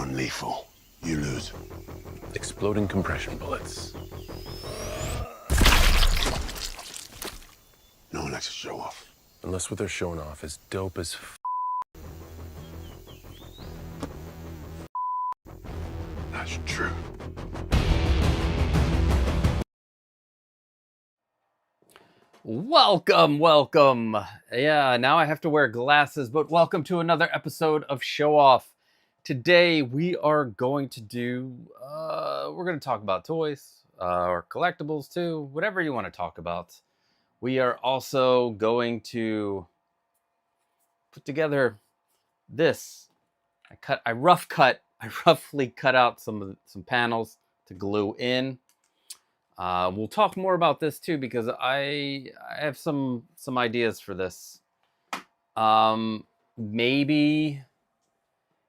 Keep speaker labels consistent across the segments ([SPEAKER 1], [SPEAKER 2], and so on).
[SPEAKER 1] Non-lethal. You lose.
[SPEAKER 2] Exploding compression bullets.
[SPEAKER 1] No one likes to show off.
[SPEAKER 2] Unless what they're showing off is dope as
[SPEAKER 1] That's true.
[SPEAKER 3] Welcome. Yeah, now I have to wear glasses, but welcome to another episode of Show Off. Today we are going to do, we're going to talk about toys, or collectibles too, whatever you want to talk about. We are also going to put together this. I roughly cut out some panels to glue in. We'll talk more about this too because I have some ideas for this.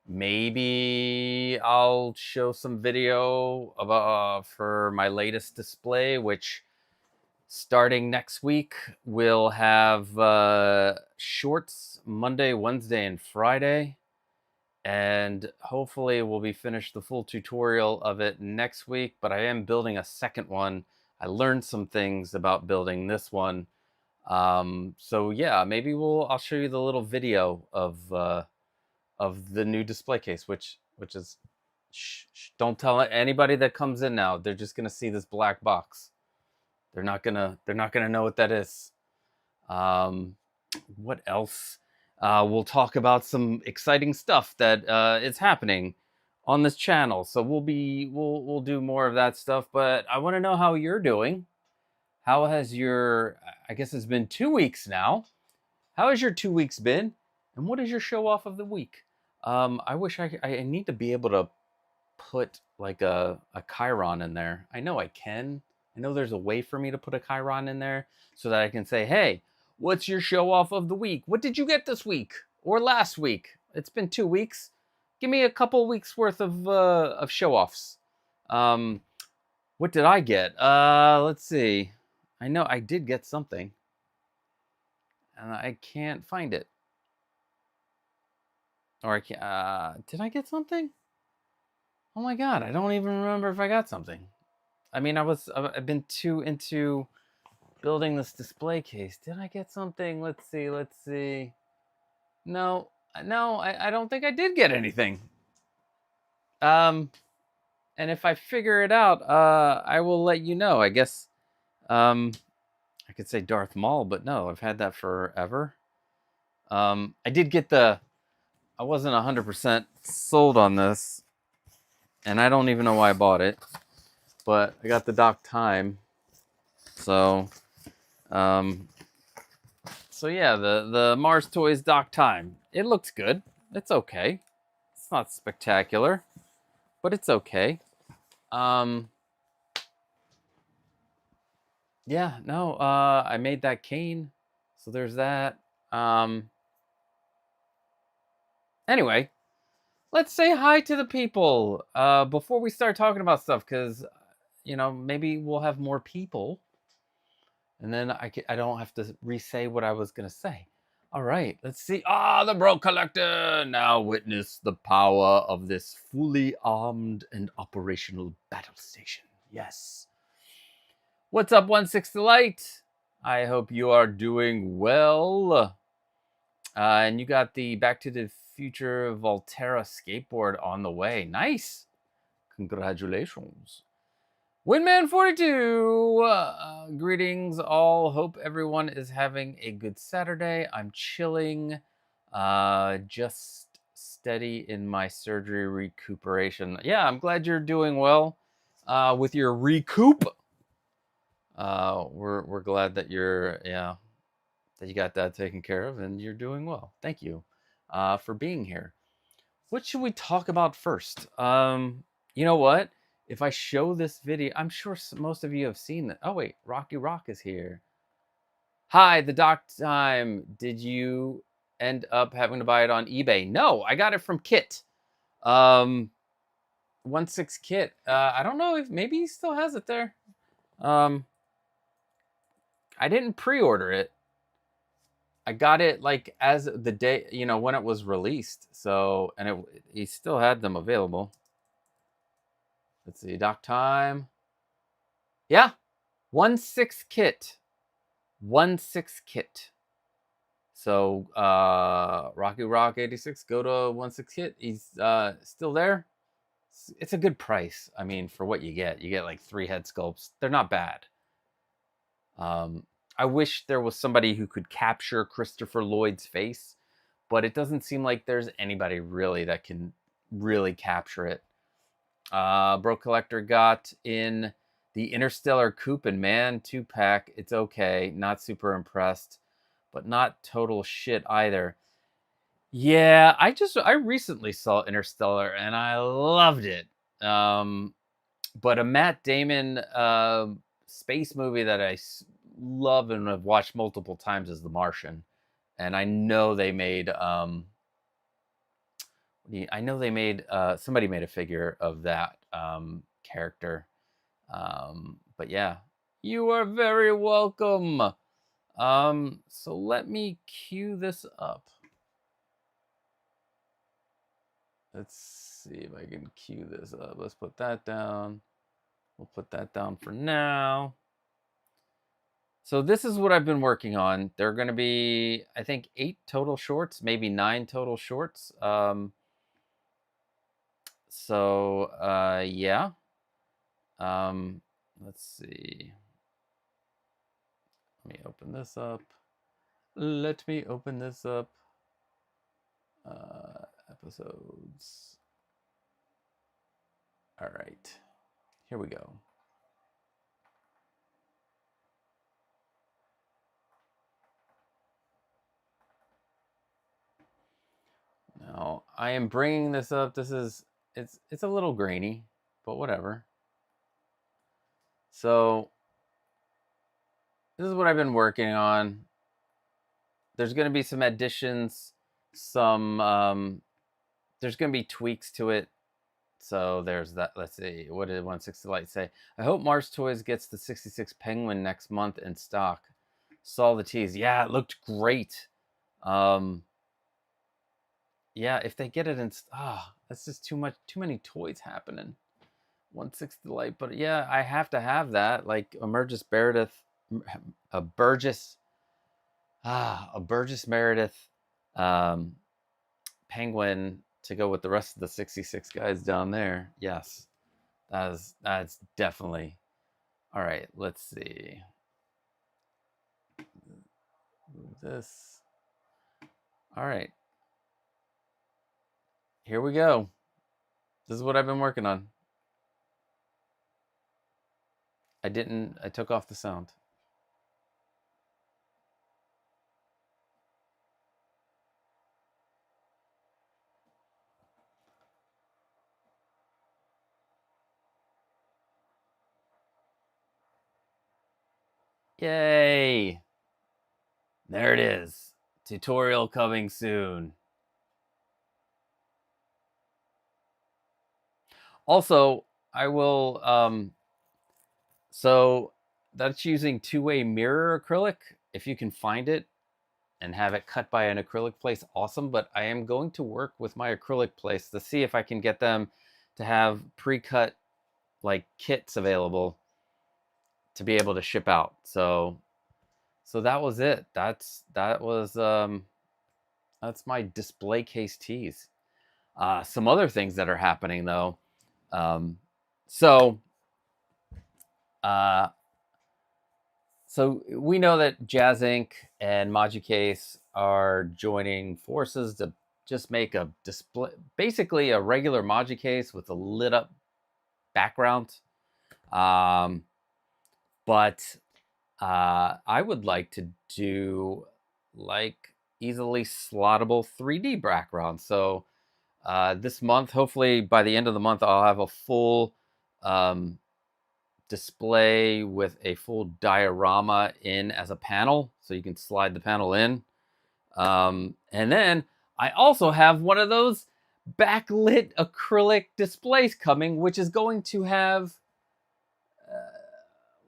[SPEAKER 3] Maybe I'll show some video about for my latest display, which starting next week will have shorts Monday, Wednesday, and Friday. And hopefully we'll be finished the full tutorial of it next week, but I am building a second one. I learned some things about building this one. So yeah, maybe I'll show you the little video of the new display case, which is, don't tell anybody that comes in now. They're just gonna see this black box. They're not gonna know what that is. What else? We'll talk about some exciting stuff that is happening on this channel. So we'll do more of that stuff. But I want to know how you're doing. How has your? I guess it's been 2 weeks now. How has your 2 weeks been? And what is your show off of the week? I wish I need to be able to put like a Chiron in there. I know I can. I know there's a way for me to put a Chiron in there so that I can say, hey, what's your show off of the week? What did you get this week or last week? It's been 2 weeks. Give me a couple weeks worth of show offs. What did I get? Let's see. I know I did get something, and I can't find it. Or I can't. Did I get something? Oh my god, I don't even remember if I got something. I mean, I've been too into building this display case. Did I get something? Let's see. No, I don't think I did get anything. And if I figure it out, I will let you know. I guess, I could say Darth Maul, but no, I've had that forever. I did get I wasn't 100% sold on this, and I don't even know why I bought it, but I got the Doc Time. So yeah, the Mars Toys Doc Time. It looks good. It's okay. It's not spectacular, but it's okay. Yeah, no, I made that cane, so there's that. Anyway, let's say hi to the people before we start talking about stuff, because maybe we'll have more people, and then I don't have to re-say what I was gonna say. All right, let's see. The Bro Collector! Now witness the power of this fully armed and operational battle station. Yes. What's up, 1/6 Light? I hope you are doing well. And you got the Back to the Future Volterra skateboard on the way. Nice. Congratulations. Windman42, greetings all. Hope everyone is having a good Saturday. I'm chilling, just steady in my surgery recuperation. Yeah, I'm glad you're doing well with your recoup. We're glad that that you got that taken care of and you're doing well. Thank you for being here. What should we talk about first? You know what? If I show this video, I'm sure most of you have seen it. Oh wait, Rocky Rock is here. Hi, the Doc Time. Did you end up having to buy it on eBay? No, I got it from Kit. 1/6 Kit. I don't know if maybe he still has it there. I didn't pre-order it. I got it like as the day, when it was released. So, and he still had them available. Let's see, doc time. Yeah, 1/6 kit. 1/6 kit. So Rocky Rock 86, go to 1/6 kit. He's still there. It's a good price. I mean, for what you get like 3 head sculpts. They're not bad. I wish there was somebody who could capture Christopher Lloyd's face, but it doesn't seem like there's anybody really that can really capture it. Bro Collector got in the Interstellar Coupe and Man 2-pack. It's okay. Not super impressed, but not total shit either. Yeah, I recently saw Interstellar and I loved it. But a Matt Damon space movie that I love and have watched multiple times is The Martian. And I know they made somebody made a figure of that character. But yeah, you are very welcome. So let me cue this up. Let's see if I can cue this up. Let's put that down. We'll put that down for now. So this is what I've been working on. There are going to be, I think, 8 total shorts, maybe 9 total shorts. Yeah. Let's see. Let me open this up. Episodes. All right. Here we go. Now, I am bringing this up. It's a little grainy, but whatever. So, this is what I've been working on. There's going to be some additions, there's going to be tweaks to it. So there's that. Let's see. What did 160 Light say? I hope Mars Toys gets the 66 Penguin next month in stock. Saw the tease. Yeah, it looked great. Yeah, if they get it in, that's just too many toys happening. 160 Light, but yeah, I have to have that. Like a Burgess Meredith Penguin to go with the rest of the 66 guys down there. Yes, that's definitely. All right, let's see. Move this. All right. Here we go. This is what I've been working on. I took off the sound. Yay! There it is. Tutorial coming soon. Also, I will, so that's using two-way mirror acrylic. If you can find it and have it cut by an acrylic place, awesome. But I am going to work with my acrylic place to see if I can get them to have pre-cut like kits available to be able to ship out. So that was it. That's my display case tease. Some other things that are happening though. So we know that Jazz Inc. and Magicase are joining forces to just make a display, basically a regular Magicase with a lit up background. But I would like to do like easily slottable 3D background. So this month, hopefully by the end of the month, I'll have a full display with a full diorama in as a panel. So you can slide the panel in. And then I also have one of those backlit acrylic displays coming, which is going to have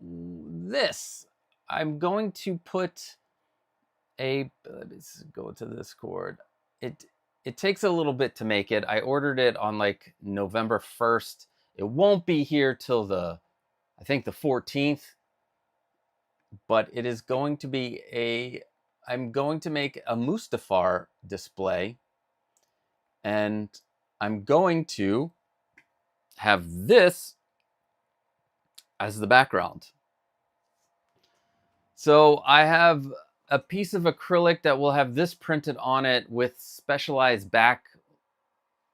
[SPEAKER 3] this. I'm going to put let's go to this cord. It takes a little bit to make it. I ordered it on like November 1st. It won't be here till I think the 14th, but it is going to be I'm going to make a Mustafar display, and I'm going to have this as the background. So I have a piece of acrylic that will have this printed on it with specialized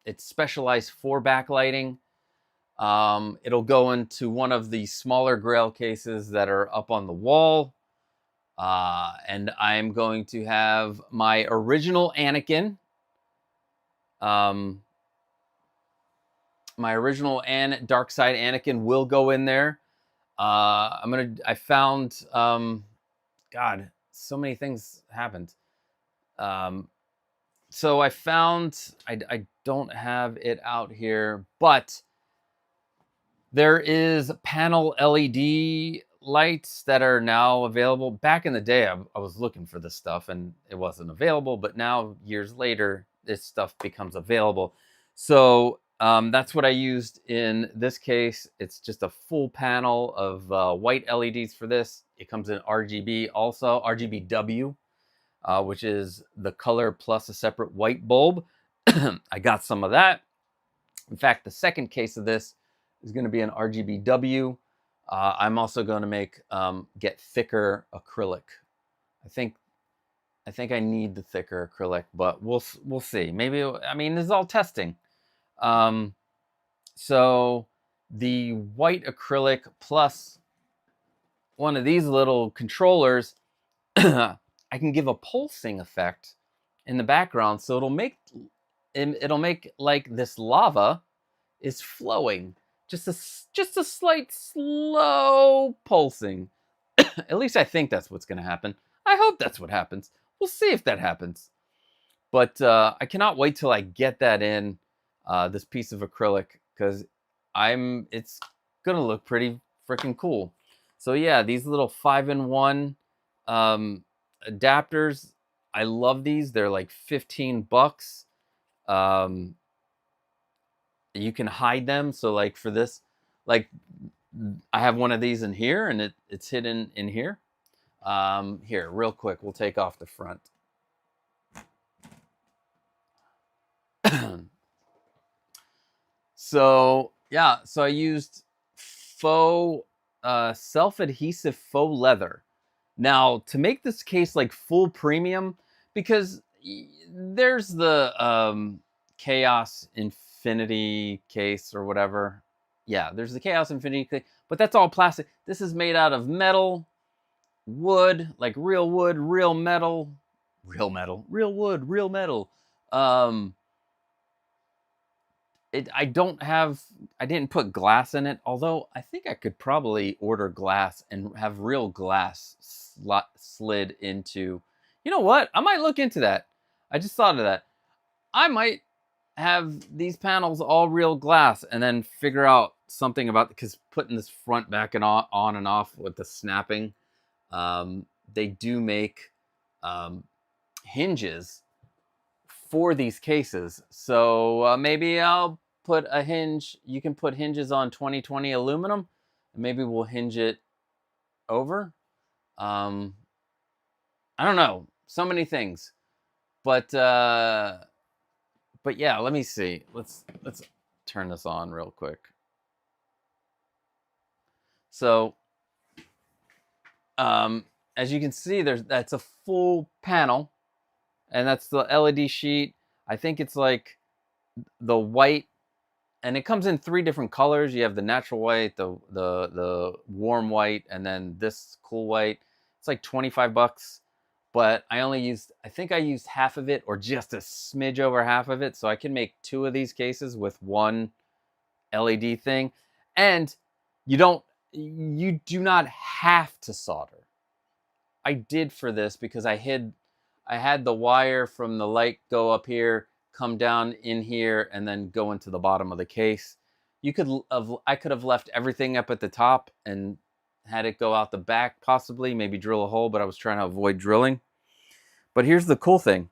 [SPEAKER 3] it's specialized for backlighting. It'll go into one of the smaller Grail cases that are up on the wall. And I'm going to have my original Anakin. My original Dark Side Anakin will go in there. I found, God, so many things happened. So I found, I don't have it out here, but there is panel LED lights that are now available. Back in the day, I was looking for this stuff and it wasn't available, but now years later, this stuff becomes available. So that's what I used in this case. It's just a full panel of white LEDs for this. It comes in RGB also, RGBW, which is the color plus a separate white bulb. I got some of that. In fact, the second case of this is going to be an RGBW. I'm also going to get thicker acrylic. I think I need the thicker acrylic, but we'll see. Maybe, I mean, this is all testing. So the white acrylic plus one of these little controllers, I can give a pulsing effect in the background, so it'll make like this lava is flowing. Just a slight slow pulsing. At least I think that's what's going to happen. I hope that's what happens. We'll see if that happens. But I cannot wait till I get that in this piece of acrylic, because it's going to look pretty freaking cool. So yeah, these little 5-in-1 adapters, I love these. They're like $15. You can hide them. So like for this, like I have one of these in here, and it's hidden in here. Here, real quick, we'll take off the front. So yeah, so I used faux self-adhesive faux leather. Now, to make this case like full premium, because there's the Chaos Infinity case or whatever. Yeah, there's the Chaos Infinity case, but that's all plastic. This is made out of metal, wood, like real wood, real metal, real metal, real wood, real metal. I didn't put glass in it, although I think I could probably order glass and have real glass slid into. You know what? I might look into that. I just thought of that. I might have these panels all real glass and then figure out something about, because putting this front back and on and off with the snapping, they do make hinges for these cases. So maybe I'll put a hinge. You can put hinges on 2020 aluminum, and maybe we'll hinge it over. I don't know, so many things, but yeah, let me see. Let's turn this on real quick. So as you can see, that's a full panel, and that's the LED sheet. I think it's like the white, and it comes in 3 different colors. You have the natural white, the warm white, and then this cool white. It's like $25, but I think I used half of it, or just a smidge over half of it, so I can make 2 of these cases with 1 LED thing. And you do not have to solder. I did for this because I had the wire from the light go up here, come down in here, and then go into the bottom of the case. I could have left everything up at the top and had it go out the back, possibly, maybe drill a hole, but I was trying to avoid drilling. But here's the cool thing.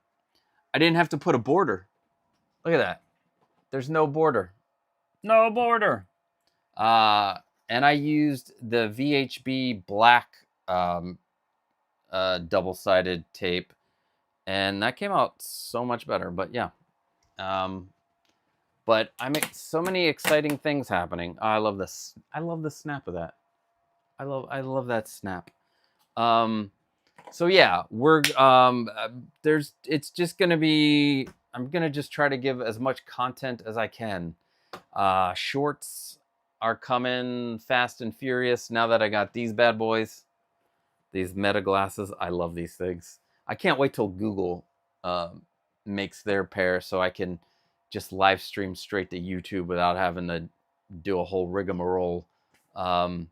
[SPEAKER 3] I didn't have to put a border. Look at that. There's no border. No border. And I used the VHB black double-sided tape, and that came out so much better. But yeah, but I make so many exciting things happening. Oh, I love this. I love the snap of that. I love that snap. So yeah, we're it's just gonna be. I'm gonna just try to give as much content as I can. Shorts are coming fast and furious now that I got these bad boys. These Meta glasses, I love these things. I can't wait till Google makes their pair so I can just live stream straight to YouTube without having to do a whole rigmarole. I'm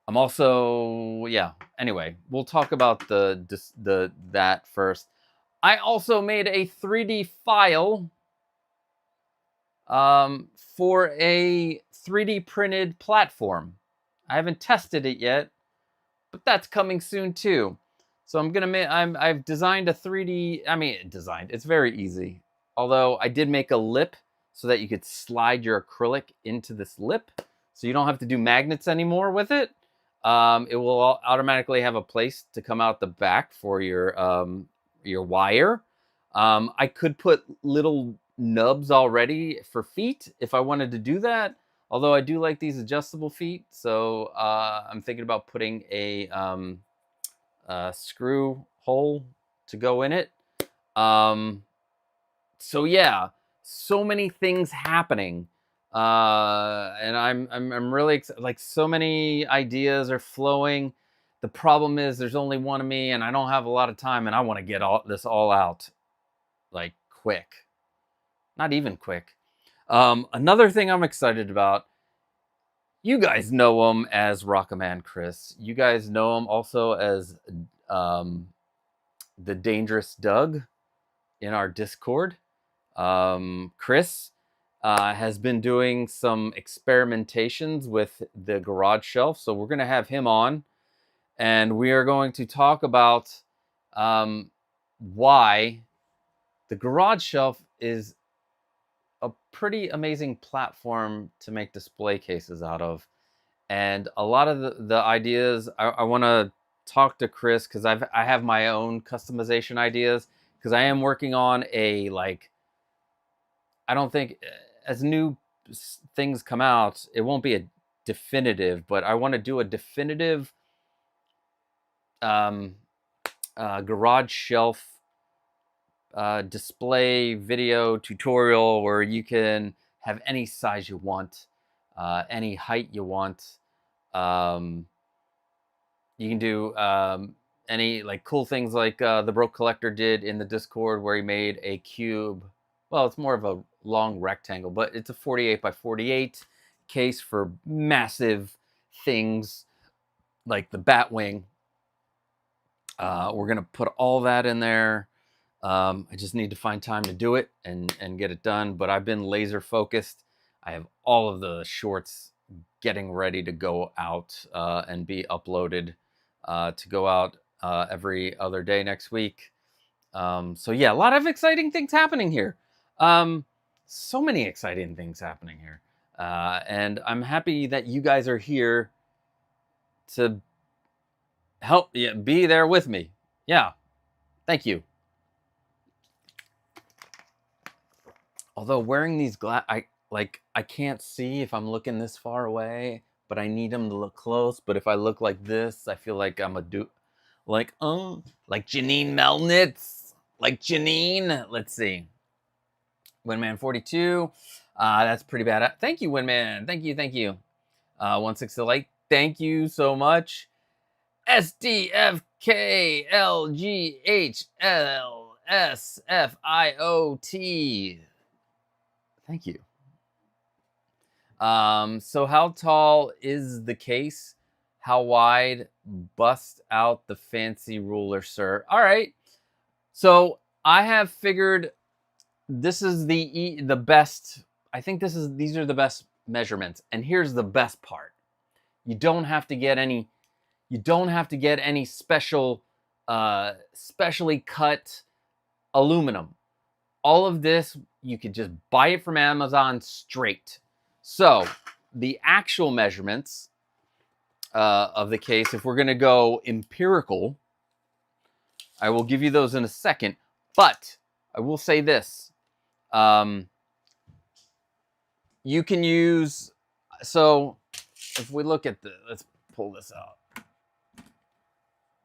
[SPEAKER 3] also, yeah. Anyway, we'll talk about that first. I also made a 3D file for a 3D printed platform. I haven't tested it yet, but that's coming soon too. So I've designed a 3D, it's very easy. Although I did make a lip so that you could slide your acrylic into this lip. So you don't have to do magnets anymore with it. It will automatically have a place to come out the back for your wire. I could put little nubs already for feet if I wanted to do that. Although I do like these adjustable feet, so I'm thinking about putting a screw hole to go in it. So yeah, so many things happening, and I'm really excited. Like, so many ideas are flowing. The problem is there's only one of me, and I don't have a lot of time, and I want to get this all out like quick. Not even quick. Another thing I'm excited about, you guys know him as Rockaman Chris. You guys know him also as the Dangerous Doug in our Discord. Chris has been doing some experimentations with the garage shelf, so we're going to have him on, and we are going to talk about why the garage shelf is a pretty amazing platform to make display cases out of. And a lot of the ideas, I want to talk to Chris, because I have my own customization ideas, because I am working on a, like, I don't think as new things come out, it won't be a definitive, but I want to do a definitive garage shelf display video tutorial where you can have any size you want, any height you want. You can do any like cool things like the Broke Collector did in the Discord, where he made a cube. Well, it's more of a long rectangle, but it's a 48 by 48 case for massive things like the Batwing. We're gonna put all that in there. I just need to find time to do it and get it done. But I've been laser focused. I have all of the shorts getting ready to go out and be uploaded to go out every other day next week. So yeah, a lot of exciting things happening here. So many exciting things happening here. And I'm happy that you guys are here to help be there with me. Yeah, thank you. Although wearing these I can't see if I'm looking this far away, but I need them to look close. But if I look like this, I feel like I'm like Janine Melnitz, like Janine. Let's see, Winman 42. That's pretty bad. Thank you, Winman. Thank you. 16 light. Thank you so much. SDFKLGHLSFIOT. Thank you. So how tall is the case? How wide? Bust out the fancy ruler, sir. All right. So I have figured this is the best. I think these are the best measurements. And here's the best part. You don't have to get any special specially cut aluminum. All of this, you could just buy it from Amazon straight. So the actual measurements of the case, if we're going to go empirical, I will give you those in a second. But I will say this. You can use, so if we look at let's pull this out.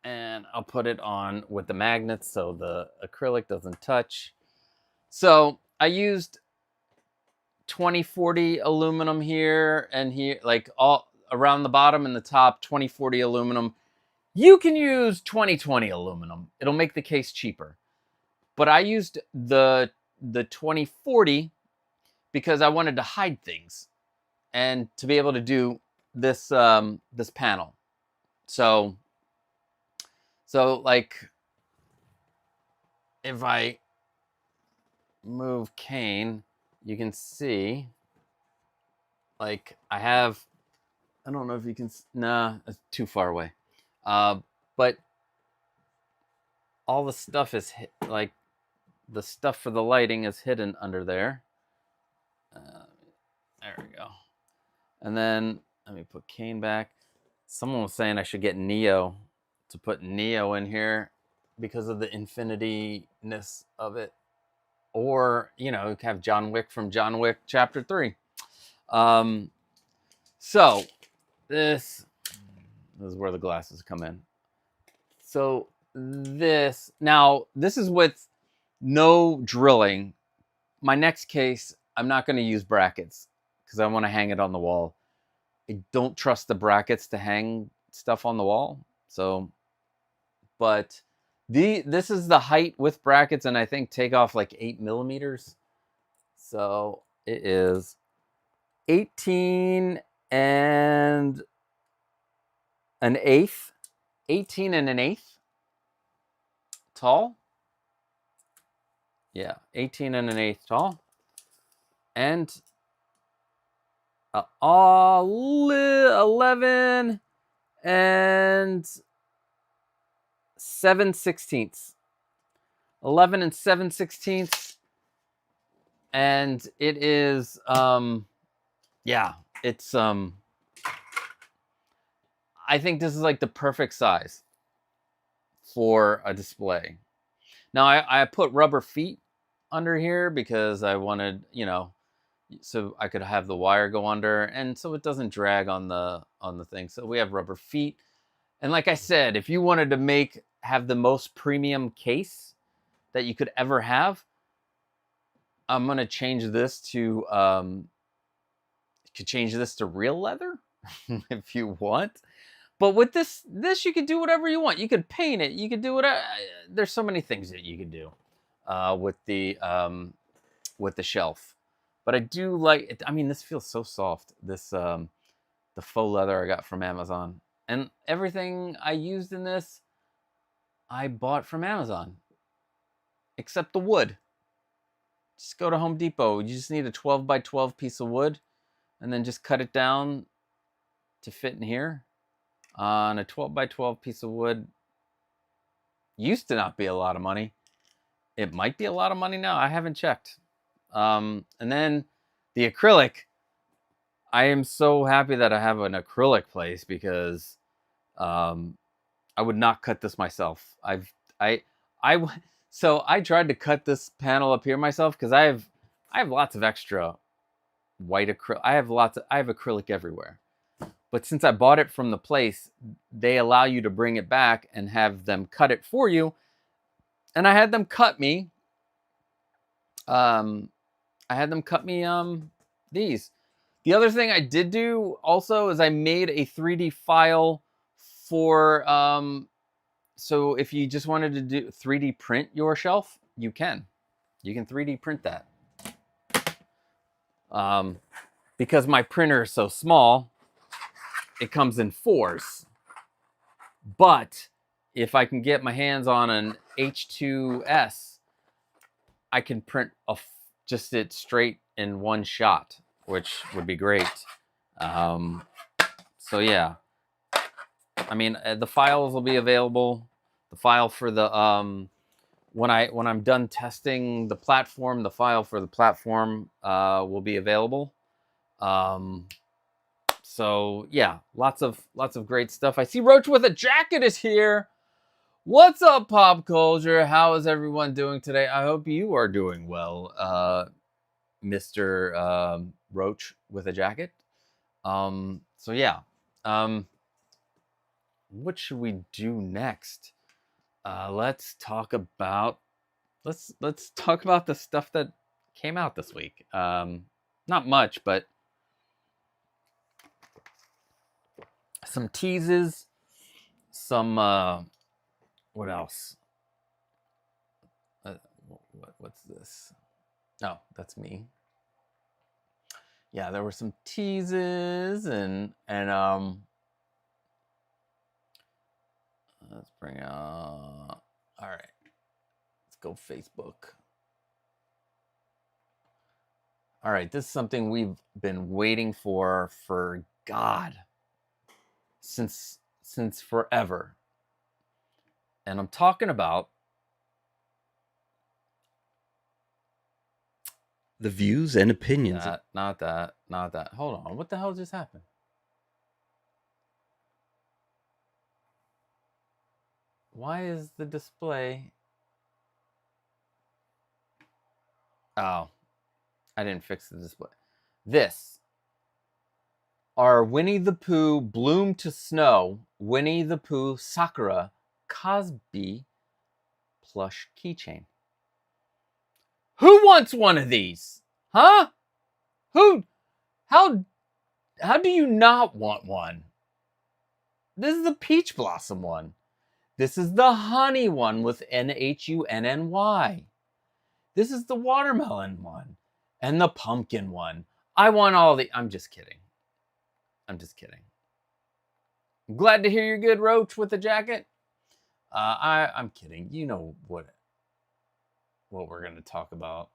[SPEAKER 3] And I'll put it on with the magnets so the acrylic doesn't touch. So I used 2040 aluminum here and here, like all around the bottom and the top, 2040 aluminum. You can use 2020 aluminum. It'll make the case cheaper. But I used the 2040 because I wanted to hide things and to be able to do this this panel. So like if I move Kane, you can see like I don't know if you can, nah, it's too far away. But all the stuff is like the stuff for the lighting is hidden under there. There we go. And then let me put Kane back. Someone was saying I should get Neo to put Neo in here because of the infinity-ness of it. Or, you know, have John Wick from John Wick Chapter 3. So, this is where the glasses come in. So, this is with no drilling. My next case, I'm not going to use brackets because I want to hang it on the wall. I don't trust the brackets to hang stuff on the wall. So, but this is the height with brackets, and I think take off like 8 millimeters. So it is 18 and an eighth, 18 and an eighth tall. Yeah, 18 and an eighth tall. And 11 and 7/16. 11 and 7/16. And it is, yeah, it's, I think this is like the perfect size for a display. Now, I put rubber feet under here because I wanted, you know, so I could have the wire go under and so it doesn't drag on the thing. So we have rubber feet. And like I said, if you wanted to have the most premium case that you could ever have, I'm going to change this to, you could change this to real leather if you want. But with this you could do whatever you want. You could paint it. You could do whatever. There's so many things that you could do with the shelf. But I do like it. I mean, this feels so soft. This the faux leather I got from Amazon, and everything I used in this, I bought from Amazon, except the wood. Just go to Home Depot. You just need a 12 by 12 piece of wood, and then just cut it down to fit in here. On a 12 by 12 piece of wood, used to not be a lot of money. It might be a lot of money now. I haven't checked. And then the acrylic. I am so happy that I have an acrylic place because I would not cut this myself. So I tried to cut this panel up here myself because I have lots of extra white acrylic. I have acrylic everywhere. But since I bought it from the place, they allow you to bring it back and have them cut it for you. And I had them cut me. These. The other thing I did do also is I made a 3D file for, so if you just wanted to do 3D print your shelf, you can 3D print that. Because my printer is so small, it comes in 4s. But if I can get my hands on an H2S, I can print just it straight in one shot, which would be great. So yeah, I mean, the files will be available The file for the when I'm done testing the platform, the file for the platform will be available. So yeah, lots of great stuff. I see Roach with a jacket is here. What's up, pop culture? How is everyone doing today? I hope you are doing well, Mr. Roach with a jacket. So yeah, what should we do next? Let's talk about the stuff that came out this week. Not much, but some teases, some what else? What's this? Oh, that's me. Yeah, there were some teases and let's bring all right. Let's go Facebook. All right, this is something we've been waiting for God since forever. And I'm talking about
[SPEAKER 4] The views and opinions.
[SPEAKER 3] not that. Hold on. What the hell just happened? Why is the display? Oh, I didn't fix the display. This are Winnie the Pooh Bloom to Snow, Winnie the Pooh Sakura Cosby plush keychain. Who wants one of these? Huh? Who? How do you not want one? This is the peach blossom one. This is the honey one with NHUNNY. This is the watermelon one and the pumpkin one. I want all the. I'm just kidding. I'm glad to hear you're good, Roach, with the jacket. I'm kidding. You know what we're gonna talk about.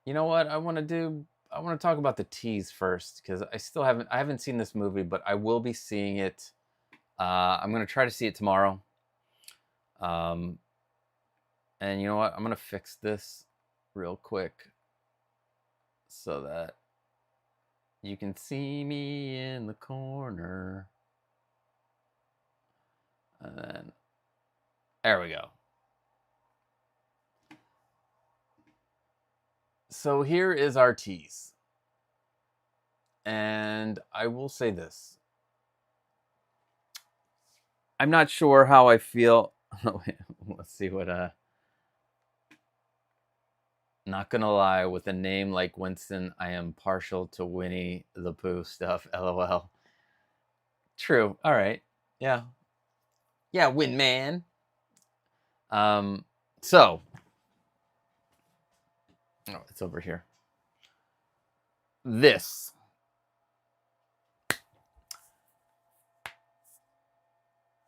[SPEAKER 3] You know what I want to do? I want to talk about the tease first because I haven't seen this movie, but I will be seeing it. I'm gonna try to see it tomorrow. And you know what? I'm gonna fix this real quick so that you can see me in the corner. And then there we go. So here is our tease. And I will say this. I'm not sure how I feel. Let's see what not gonna lie, with a name like Winston, I am partial to Winnie the Pooh stuff. LOL. True. All right. Yeah. Yeah, Win Man. So oh, it's over here. This.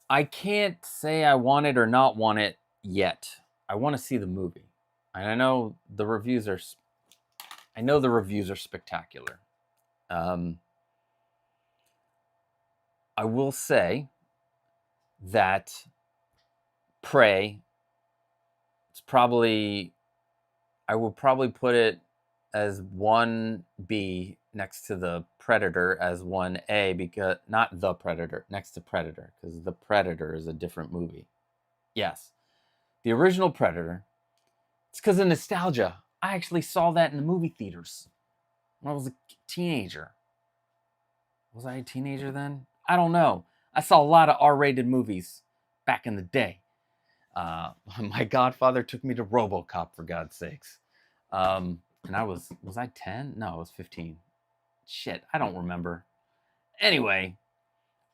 [SPEAKER 3] I can't say I want it or not want it yet. I want to see the movie. And I know the reviews are spectacular. I will say that Prey, I will probably put it as 1B next to the Predator as 1A, because not the Predator, next to Predator, because the Predator is a different movie. Yes, the original Predator. It's because of nostalgia. I actually saw that in the movie theaters when I was a teenager. Was I a teenager then? I don't know. I saw a lot of R-rated movies back in the day. My godfather took me to RoboCop, for God's sakes. And I was I 10? No, I was 15. Shit, I don't remember. Anyway,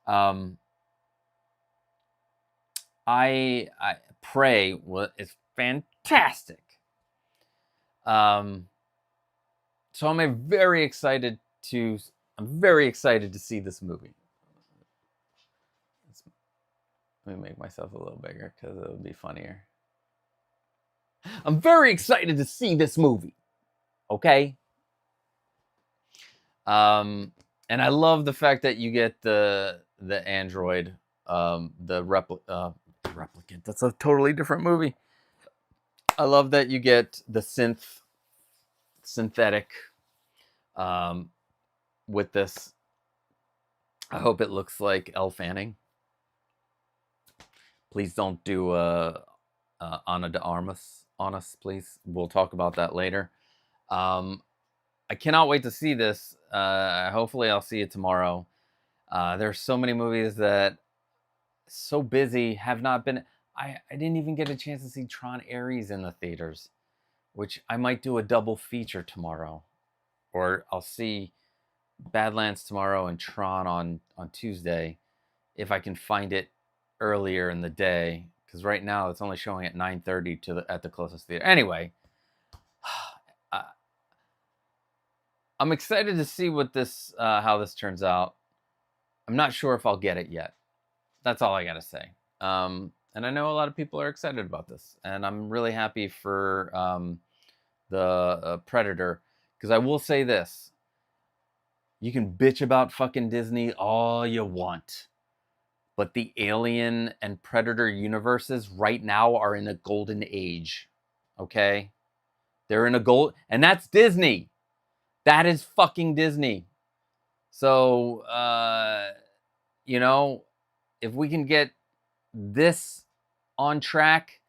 [SPEAKER 3] I Prey is fantastic. So I'm very excited to see this movie. Let me make myself a little bigger because it would be funnier. I'm very excited to see this movie. Okay. And I love the fact that you get the android, the Replicant. That's a totally different movie. I love that you get the synthetic with this. I hope it looks like Elle Fanning. Please don't do Ana de Armas on us, please. We'll talk about that later. I cannot wait to see this. Hopefully I'll see it tomorrow. There's so many movies that so busy have not been. I didn't even get a chance to see Tron Ares in the theaters, which I might do a double feature tomorrow. Or I'll see Badlands tomorrow and Tron on Tuesday if I can find it earlier in the day, because right now it's only showing at 9:30 at the closest theater. Anyway, I'm excited to see what this how this turns out. I'm not sure if I'll get it yet. That's all I gotta say. And I know a lot of people are excited about this, and I'm really happy for the Predator, because I will say this: you can bitch about fucking Disney all you want, but the Alien and Predator universes right now are in a golden age. Okay? They're in a gold, and that's Disney. That is fucking Disney. So, you know, if we can get this on track,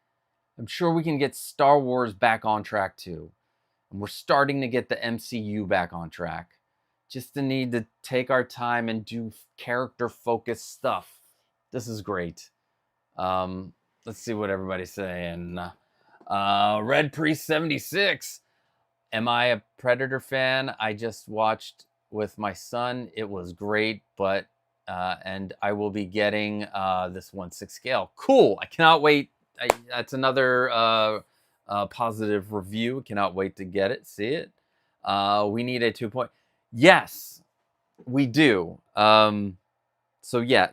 [SPEAKER 3] I'm sure we can get Star Wars back on track too. And we're starting to get the MCU back on track. Just the need to take our time and do character-focused stuff. This is great. Let's see what everybody's saying. Red Priest 76. Am I a Predator fan? I just watched with my son. It was great, but and I will be getting this 1/6 scale. Cool. I cannot wait. That's another positive review. Cannot wait to get it, see it. We need a 2 point. Yes, we do. So yeah,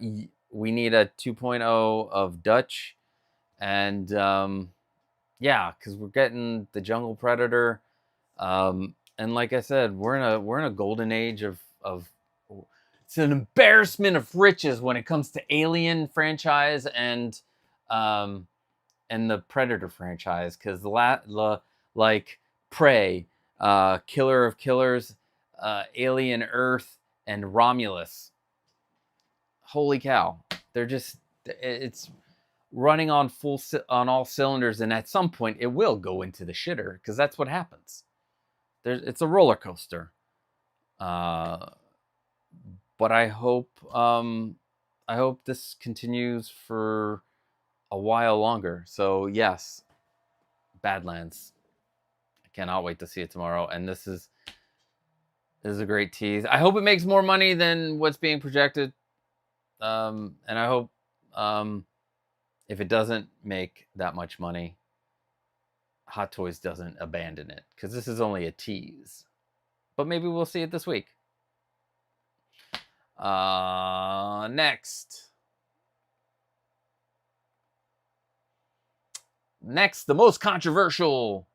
[SPEAKER 3] we need a 2.0 of Dutch, and yeah, because we're getting the Jungle Predator, and like I said, we're in a golden age of it's an embarrassment of riches when it comes to Alien franchise and the Predator franchise, because like Prey, Killer of Killers, Alien Earth, and Romulus. Holy cow. It's running on all cylinders, and at some point it will go into the shitter, because that's what happens. It's a roller coaster. But I hope this continues for a while longer. So yes, Badlands. I cannot wait to see it tomorrow, and this is a great tease. I hope it makes more money than what's being projected. And I hope if it doesn't make that much money, Hot Toys doesn't abandon it, because this is only a tease. But maybe we'll see it this week. Next, the most controversial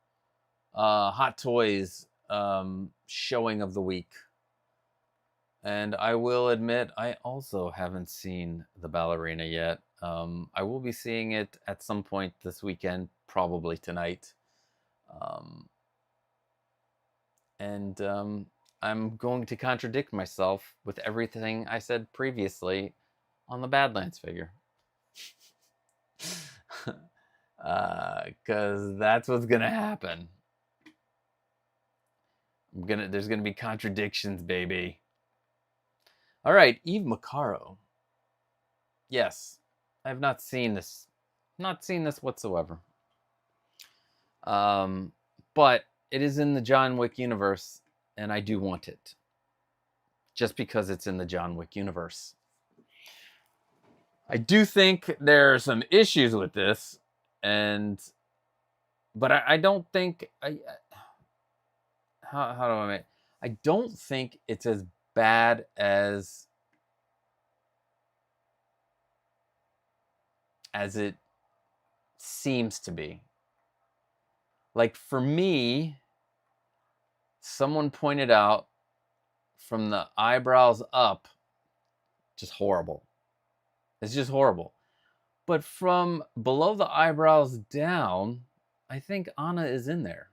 [SPEAKER 3] Hot Toys showing of the week. And I will admit, I also haven't seen the ballerina yet. I will be seeing it at some point this weekend, probably tonight. I'm going to contradict myself with everything I said previously on the Badlands figure. Because that's what's going to happen. There's going to be contradictions, baby. All right, Eve Macaro. Yes, I have not seen this. Not seen this whatsoever. But it is in the John Wick universe, and I do want it. Just because it's in the John Wick universe. I do think there are some issues with this, but I don't think how do I make? I don't think it's as bad as it seems to be. Like, for me, someone pointed out from the eyebrows up, just horrible. It's just horrible. But from below the eyebrows down, I think Anna is in there.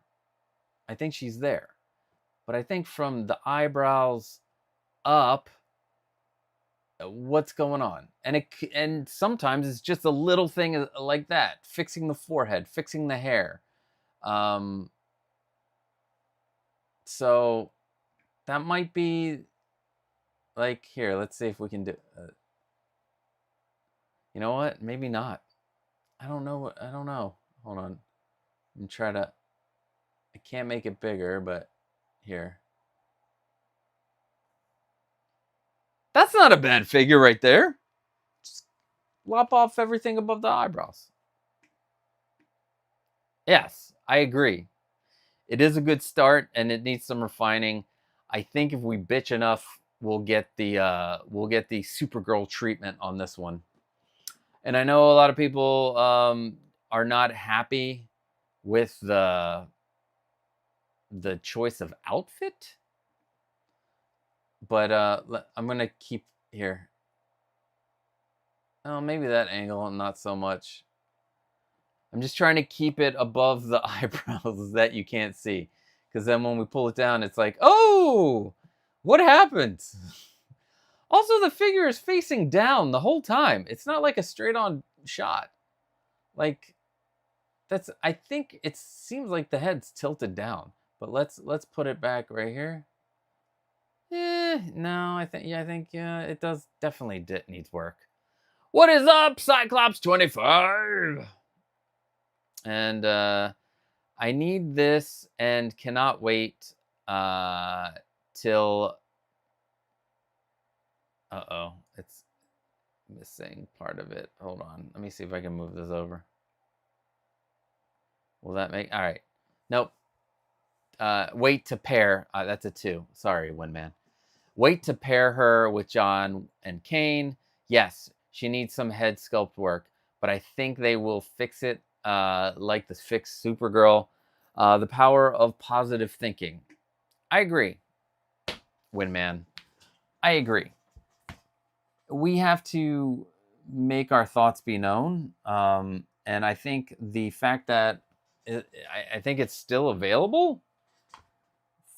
[SPEAKER 3] I think she's there. But I think from the eyebrows up, what's going on? And sometimes it's just a little thing like that, fixing the forehead, fixing the hair. So that might be like, here, let's see if we can do you know what? Maybe not. I don't know. Hold on. And try to. I can't make it bigger, but here. That's not a bad figure right there. Just lop off everything above the eyebrows. Yes, I agree. It is a good start, and it needs some refining. I think if we bitch enough, we'll get the Supergirl treatment on this one. And I know a lot of people are not happy with the choice of outfit, but I'm gonna keep here. Oh, maybe that angle, not so much. I'm just trying to keep it above the eyebrows that you can't see, because then when we pull it down, it's like, oh, what happened? Also, the figure is facing down the whole time. It's not like a straight-on shot. Like, I think it seems like the head's tilted down. But let's put it back right here. No, I think it does definitely needs work. What is up, Cyclops 25? And I need this and cannot wait till. It's missing part of it. Hold on. Let me see if I can move this over. Will that make... All right. Nope. Wait to pair... that's a 2. Sorry, Windman. Wait to pair her with John and Kane. Yes, she needs some head sculpt work, but I think they will fix it like the fixed Supergirl. The power of positive thinking. I agree, Windman. I agree. We have to make our thoughts be known. And I think the fact that I think it's still available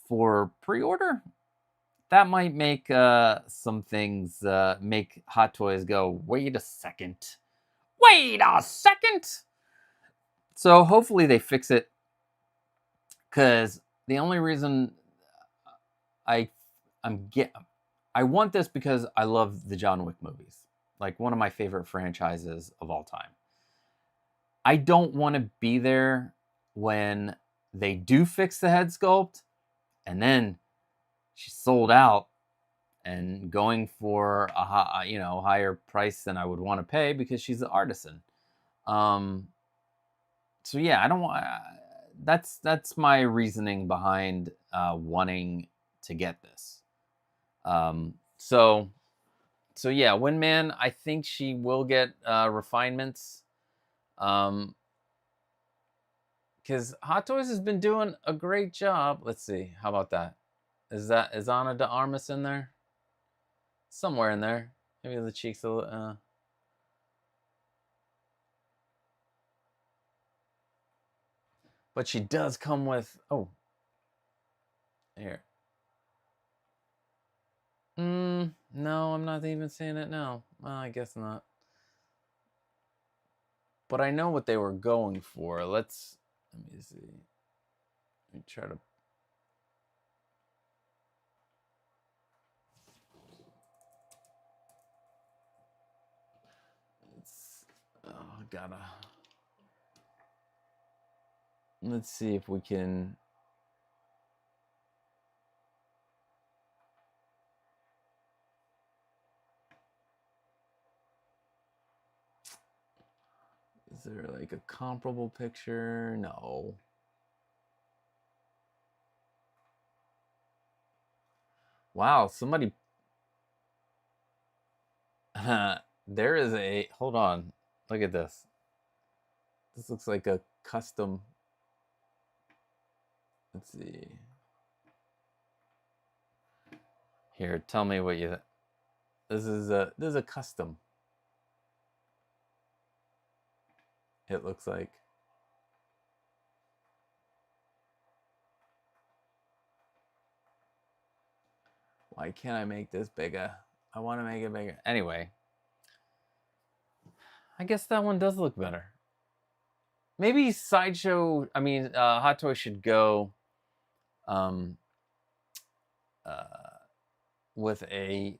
[SPEAKER 3] for pre-order, that might make some things, make Hot Toys go, wait a second. Wait a second! So hopefully they fix it, because the only reason I want this because I love the John Wick movies. Like, one of my favorite franchises of all time. I don't want to be there when they do fix the head sculpt and then she's sold out and going for a higher price than I would want to pay because she's an artisan. So yeah, I don't want. That's my reasoning behind wanting to get this. So yeah, Windman, I think she will get refinements. Because Hot Toys has been doing a great job. Let's see, how about that? Is Ana de Armas in there? Somewhere in there. Maybe the cheeks a little. But she does come with... Oh. Here. No, I'm not even saying it now. Well, I guess not. But I know what they were going for. Let me see. Let me try to... Gotta... Let's see if we can... Is there like a comparable picture? No. Wow, somebody... there is a... Hold on. Look at this. This looks like a custom... Let's see. Here, tell me what you... This is a custom. it looks like. Why can't I make this bigger? I want to make it bigger. Anyway, I guess that one does look better. Maybe Sideshow, Hot Toys should go with a,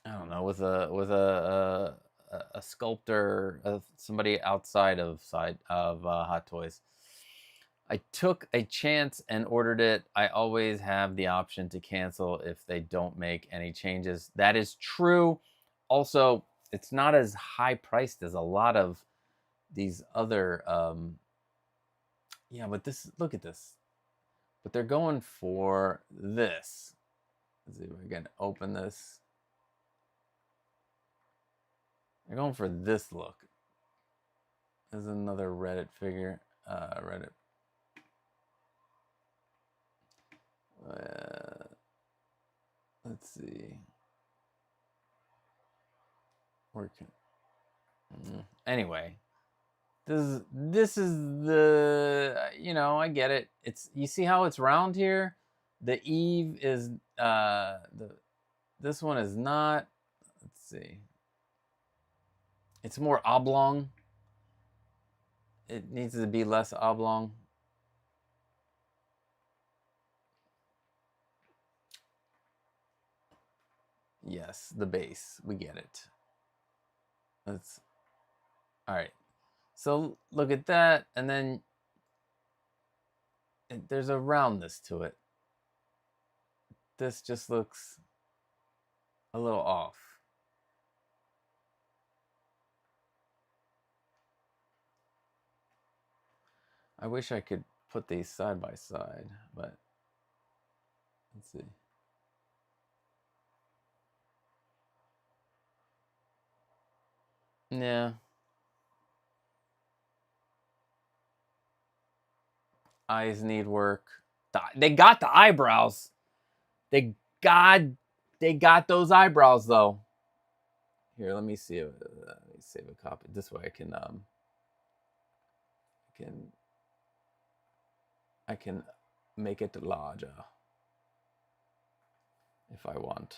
[SPEAKER 3] I don't know, with a sculptor, somebody outside of Hot Toys. I took a chance and ordered it. I always have the option to cancel if they don't make any changes. That is true. Also, it's not as high priced as a lot of these other yeah, but this, look at this. But they're going for this. Let's see if we can open this. They're going for this look. There's another Reddit figure. Reddit. Let's see. Working. Anyway, this is the, I get it. It's, you see how it's round here? The Eve is this one is not. Let's see. It's more oblong. It needs to be less oblong. Yes, the base. We get it. Let's. All right. So look at that, and then there's a roundness to it. This just looks a little off. I wish I could put these side by side, but let's see. Yeah. Eyes need work. They got the eyebrows. They got those eyebrows though. Here, let me see. Let me save a copy. This way I can make it larger if I want.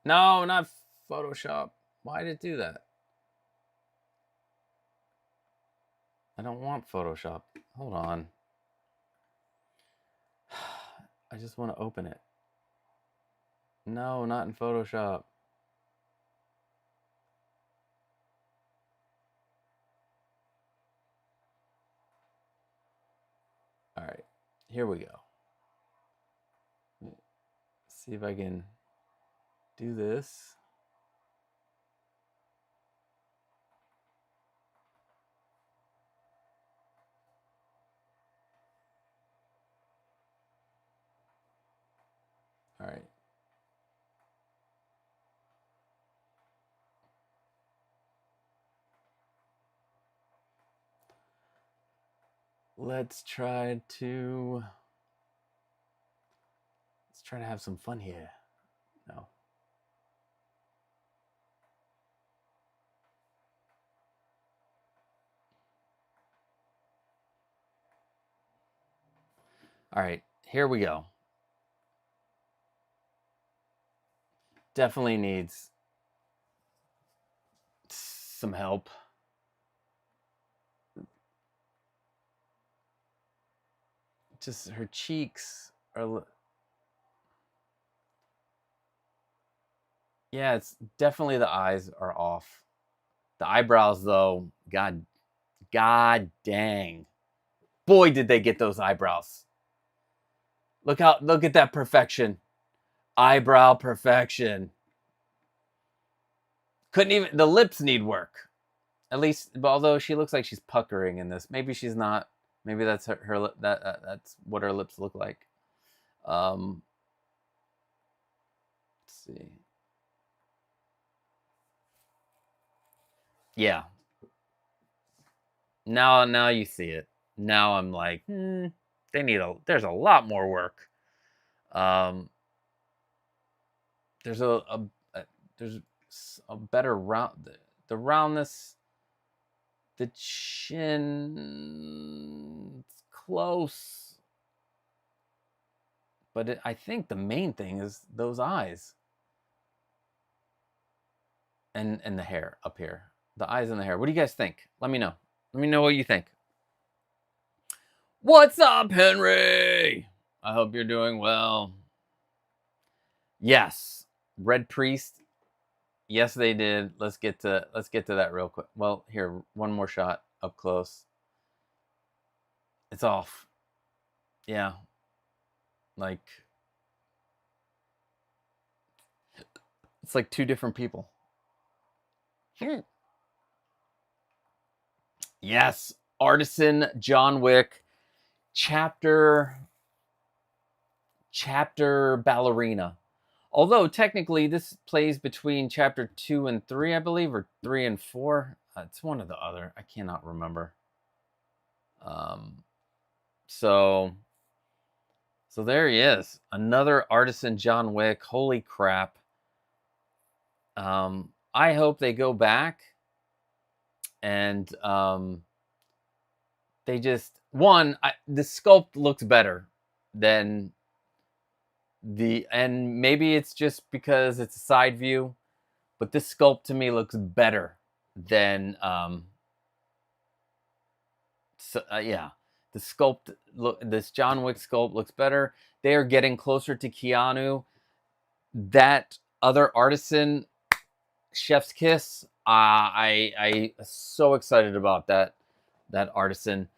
[SPEAKER 3] No, not Photoshop. Why did it do that? I don't want Photoshop. Hold on. I just want to open it. No, not in Photoshop. All right, here we go. Let's see if I can do this. All right. Let's try to have some fun here. No. All right, here we go. Definitely needs some help. Just her cheeks are. Yeah, it's definitely the eyes are off. The eyebrows, though, God dang. Boy, did they get those eyebrows. Look at that perfection. Eyebrow perfection. Couldn't even, the lips need work. At least, although she looks like she's puckering in this. Maybe she's not. Maybe that's her that's what her lips look like. Let's see. Yeah. Now you see it. Now I'm like, there's a lot more work. There's there's a better round. The roundness, the chin, it's close. But I think the main thing is those eyes. And the hair up here. The eyes and the hair. What do you guys think? Let me know. Let me know what you think. What's up, Henry? I hope you're doing well. Yes. Red Priest. Yes, they did. Let's get to that real quick. Well, here, one more shot up close. It's off. Yeah. Like, it's like two different people. Yes, Artisan John Wick chapter ballerina. Although technically this plays between chapter 2 and 3, I believe, or 3 and 4. It's one or the other. I cannot remember. So there he is. Another Artisan John Wick. Holy crap. I hope they go back and they just the sculpt looks better than and maybe it's just because it's a side view, but this sculpt to me looks better than yeah, the sculpt this John Wick sculpt looks better. They are getting closer to Keanu. That other Artisan, chef's kiss. I so excited about that Artisan.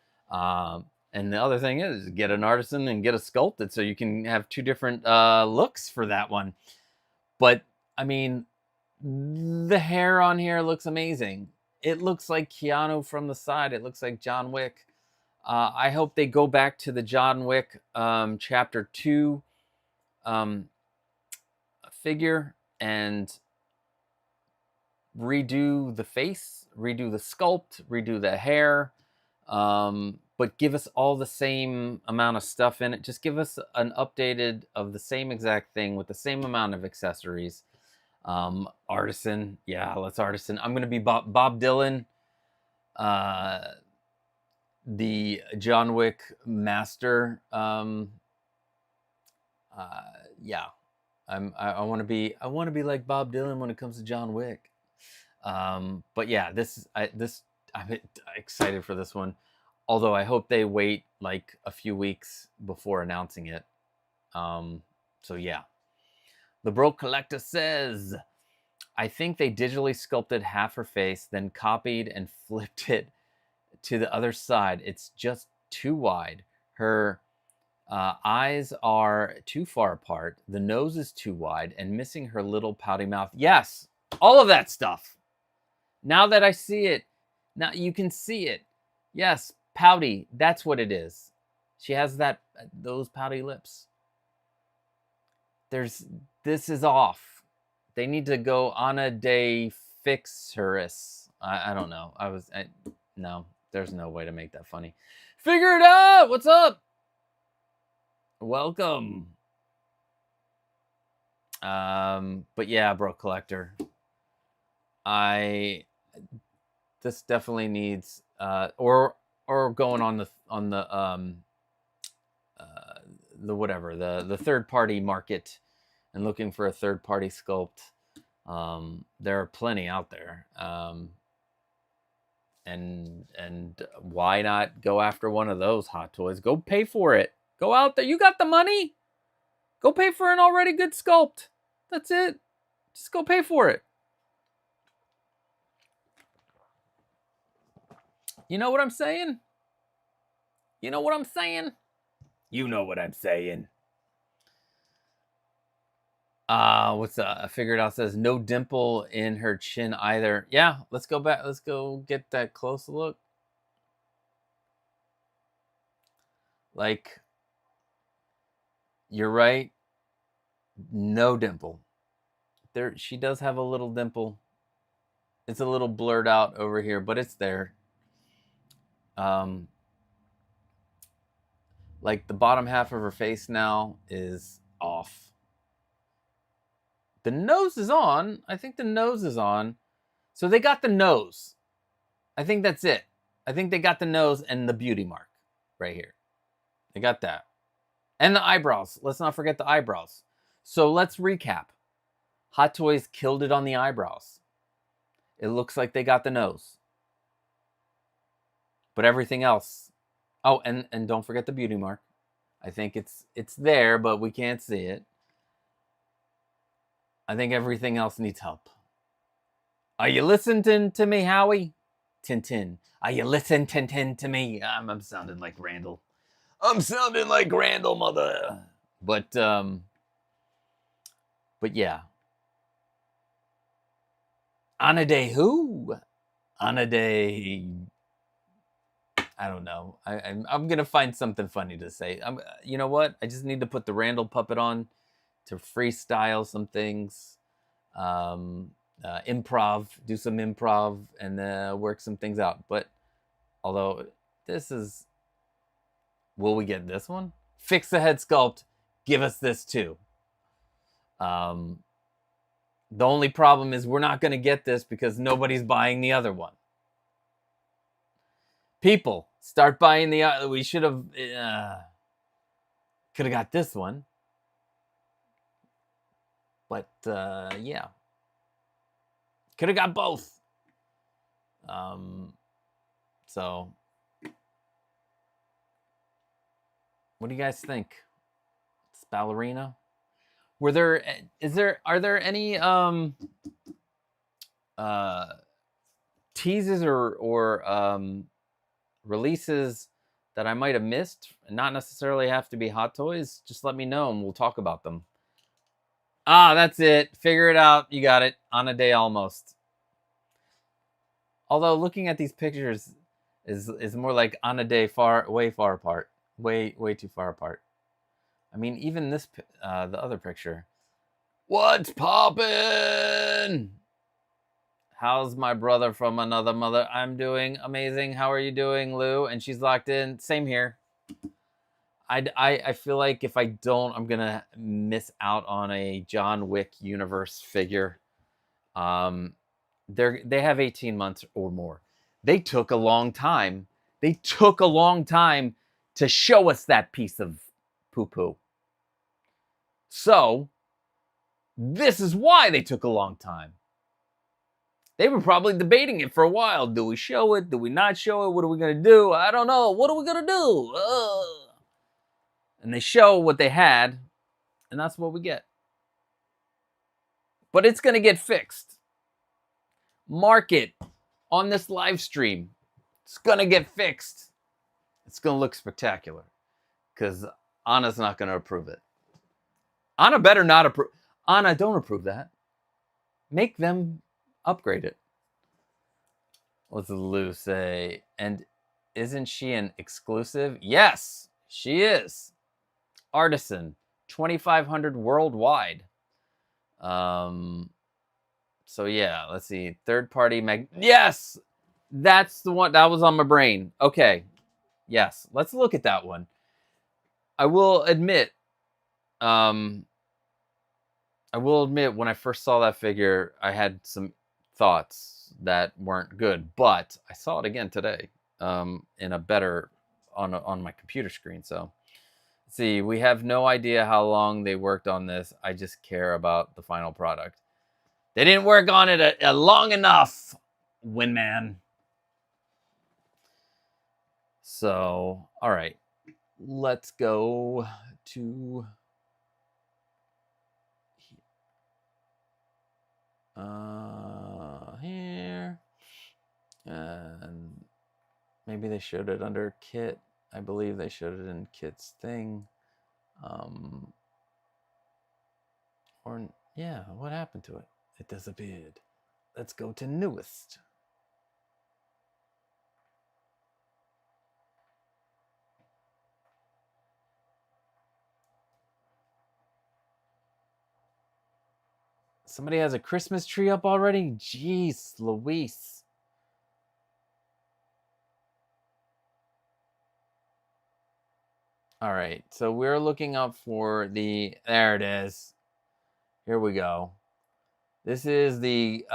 [SPEAKER 3] And the other thing is get an Artisan and get a sculpted so you can have two different looks for that one. But I mean, the hair on here looks amazing. It looks like Keanu from the side. It looks like John Wick. I hope they go back to the John Wick chapter 2 figure and redo the face, redo the sculpt, redo the hair, but give us all the same amount of stuff in it. Just give us an updated of the same exact thing with the same amount of accessories. Artisan, yeah, let's Artisan. I'm gonna be Bob Dylan, the John Wick master. Yeah, I want to be like Bob Dylan when it comes to John Wick. But yeah, I'm excited for this one. Although I hope they wait like a few weeks before announcing it. So yeah. The Broke Collector says, I think they digitally sculpted half her face, then copied and flipped it to the other side. It's just too wide. Her eyes are too far apart. The nose is too wide and missing her little pouty mouth. Yes, all of that stuff. Now that I see it, now you can see it. Yes, pouty. That's what it is. She has those pouty lips. This is off. They need to go Ana de Fixeris. I don't know. No, there's no way to make that funny. Figure it out. What's up? Welcome. But yeah, Bro Collector. This definitely needs or going on the whatever, the third party market and looking for a third party sculpt. There are plenty out there. And why not go after one of those Hot Toys? Go pay for it. Go out there. You got the money. Go pay for an already good sculpt. That's it. Just go pay for it. You know what I'm saying? You know what I'm saying? You know what I'm saying. What's I figured out says no dimple in her chin either. Yeah, let's go back. Let's go get that close look. Like, you're right. No dimple. There, she does have a little dimple. It's a little blurred out over here, but it's there. Like the bottom half of her face now is off. The nose is on. I think the nose is on. So they got the nose. I think that's it. I think they got the nose and the beauty mark right here. They got that. And the eyebrows. Let's not forget the eyebrows. So let's recap. Hot Toys killed it on the eyebrows. It looks like they got the nose. But everything else. Oh, and don't forget the beauty mark. I think it's there, but we can't see it. I think everything else needs help. Are you listening to me, Howie? Tintin. Are you listening, Tintin, to me? I'm sounding like Randall. I'm sounding like Randall, mother. But yeah. Anaday who? Anaday. I don't know. I'm gonna find something funny to say. You know what? I just need to put the Randall puppet on to freestyle some things, improv, do some improv, and work some things out. But although this is, will we get this one? Fix the head sculpt. Give us this too. The only problem is we're not gonna get this because nobody's buying the other one. People, start buying the other. We should have could have got this one. But yeah. Could have got both. So what do you guys think? It's ballerina. Are there any teases or releases that I might have missed? Not necessarily have to be Hot Toys. Just let me know and we'll talk about them. Ah, that's it. Figure it out. You got it. On a day almost. Although looking at these pictures is more like on a day way far apart. Way too far apart. I mean, even this the other picture. What's poppin'? How's my brother from another mother? I'm doing amazing. How are you doing, Lou? And she's locked in. Same here. I feel like if I don't, I'm gonna miss out on a John Wick universe figure. They have 18 months or more. They took a long time. They took a long time to show us that piece of poo-poo. So this is why they took a long time. They were probably debating it for a while. Do we show it? Do we not show it? What are we going to do? I don't know. What are we going to do? And they show what they had, and that's what we get. But it's going to get fixed. Mark it on this live stream. It's going to get fixed. It's going to look spectacular because Anna's not going to approve it. Anna better not approve. Anna, don't approve that. Make them upgrade it. What's Lou say? And isn't she an exclusive? Yes, she is. Artisan, 2,500 worldwide. So yeah, let's see. Third party yes, that's the one that was on my brain. Okay, yes, let's look at that one. I will admit, when I first saw that figure, I had some thoughts that weren't good, but I saw it again today, in a better on my computer screen. So, let's see, we have no idea how long they worked on this. I just care about the final product. They didn't work on it long enough, Winman. So, all right, let's go to here, and maybe they showed it under kit. I believe they showed it in kit's thing. Or yeah, what happened to it? It disappeared. Let's go to newest. Somebody has a Christmas tree up already? Jeez, Luis. All right, so we're looking up for the, there it is. Here we go. This is the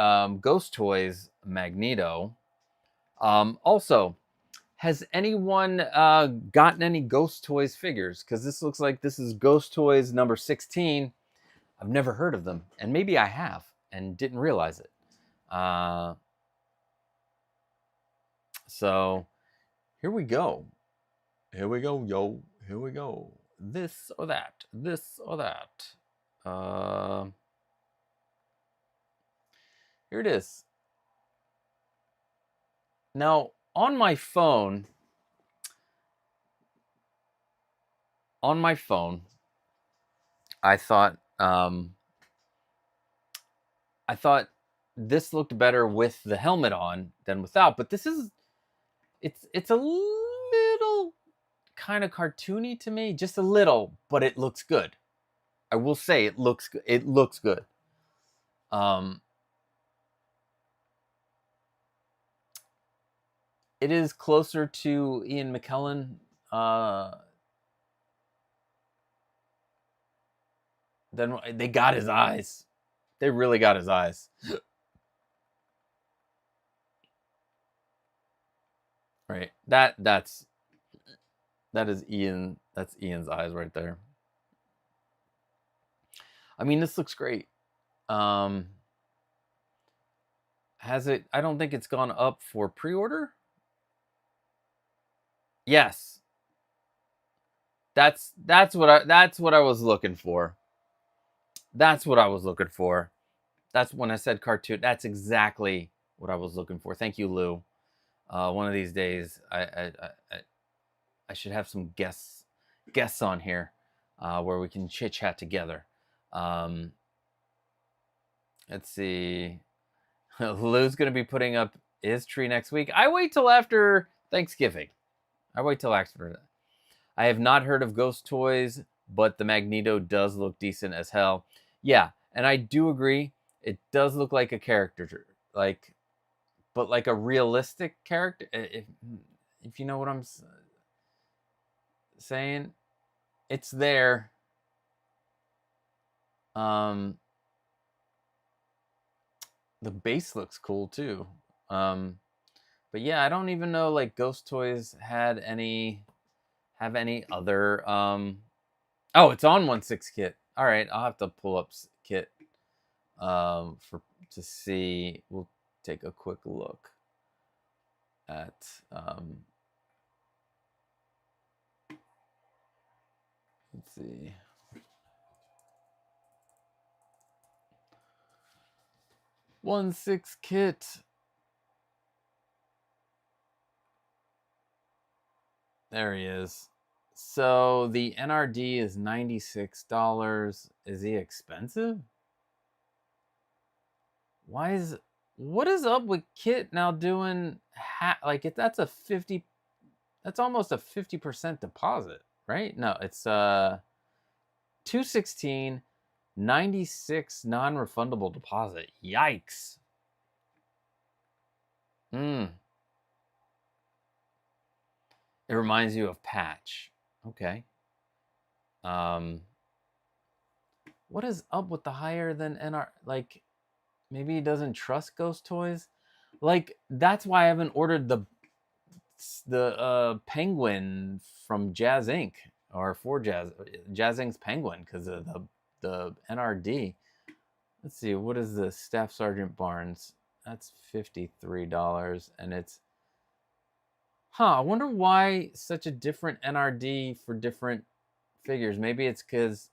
[SPEAKER 3] Ghost Toys Magneto. Also, has anyone gotten any Ghost Toys figures? Because this looks like this is Ghost Toys number 16. I've never heard of them, and maybe I have and didn't realize it. So here we go. Here we go, yo. Here we go. This or that. This or that. Here it is. Now, on my phone, I thought this looked better with the helmet on than without, but this is it's a little kind of cartoony to me, just a little, but it looks good. I will say it looks good. It looks good. It is closer to Ian McKellen then they got his eyes. They really got his eyes. Right. That is Ian. That's Ian's eyes right there. I mean, this looks great. Has it? I don't think it's gone up for pre-order. Yes. That's what I was looking for. That's what I was looking for. That's when I said cartoon. That's exactly what I was looking for. Thank you, Lou. One of these days, I should have some guests on here where we can chit chat together. Let's see. Lou's going to be putting up his tree next week. I wait till after Thanksgiving. I wait till after that. I have not heard of Ghost Toys, but the Magneto does look decent as hell. Yeah, and I do agree. It does look like a character, but like a realistic character. If you know what I'm saying, it's there. The base looks cool too. But yeah, I don't even know like Ghost Toys have any other oh, it's on 1/6 kit. All right, I'll have to pull up kit to see. We'll take a quick look at let's see. (1/6) kit. There he is. So the NRD is $96. Is he expensive? What is up with Kit now doing that's almost a 50% deposit, right? No, it's $216, $96 non-refundable deposit. Yikes. It reminds you of Patch. Okay. What is up with the higher than NR? Like, maybe he doesn't trust Ghost Toys. Like, that's why I haven't ordered the Penguin from Jazz Inc. or for Jazz Inc.'s Penguin because of the NRD. Let's see, what is the Staff Sergeant Barnes? That's $53, and it's I wonder why such a different NRD for different figures. Maybe it's because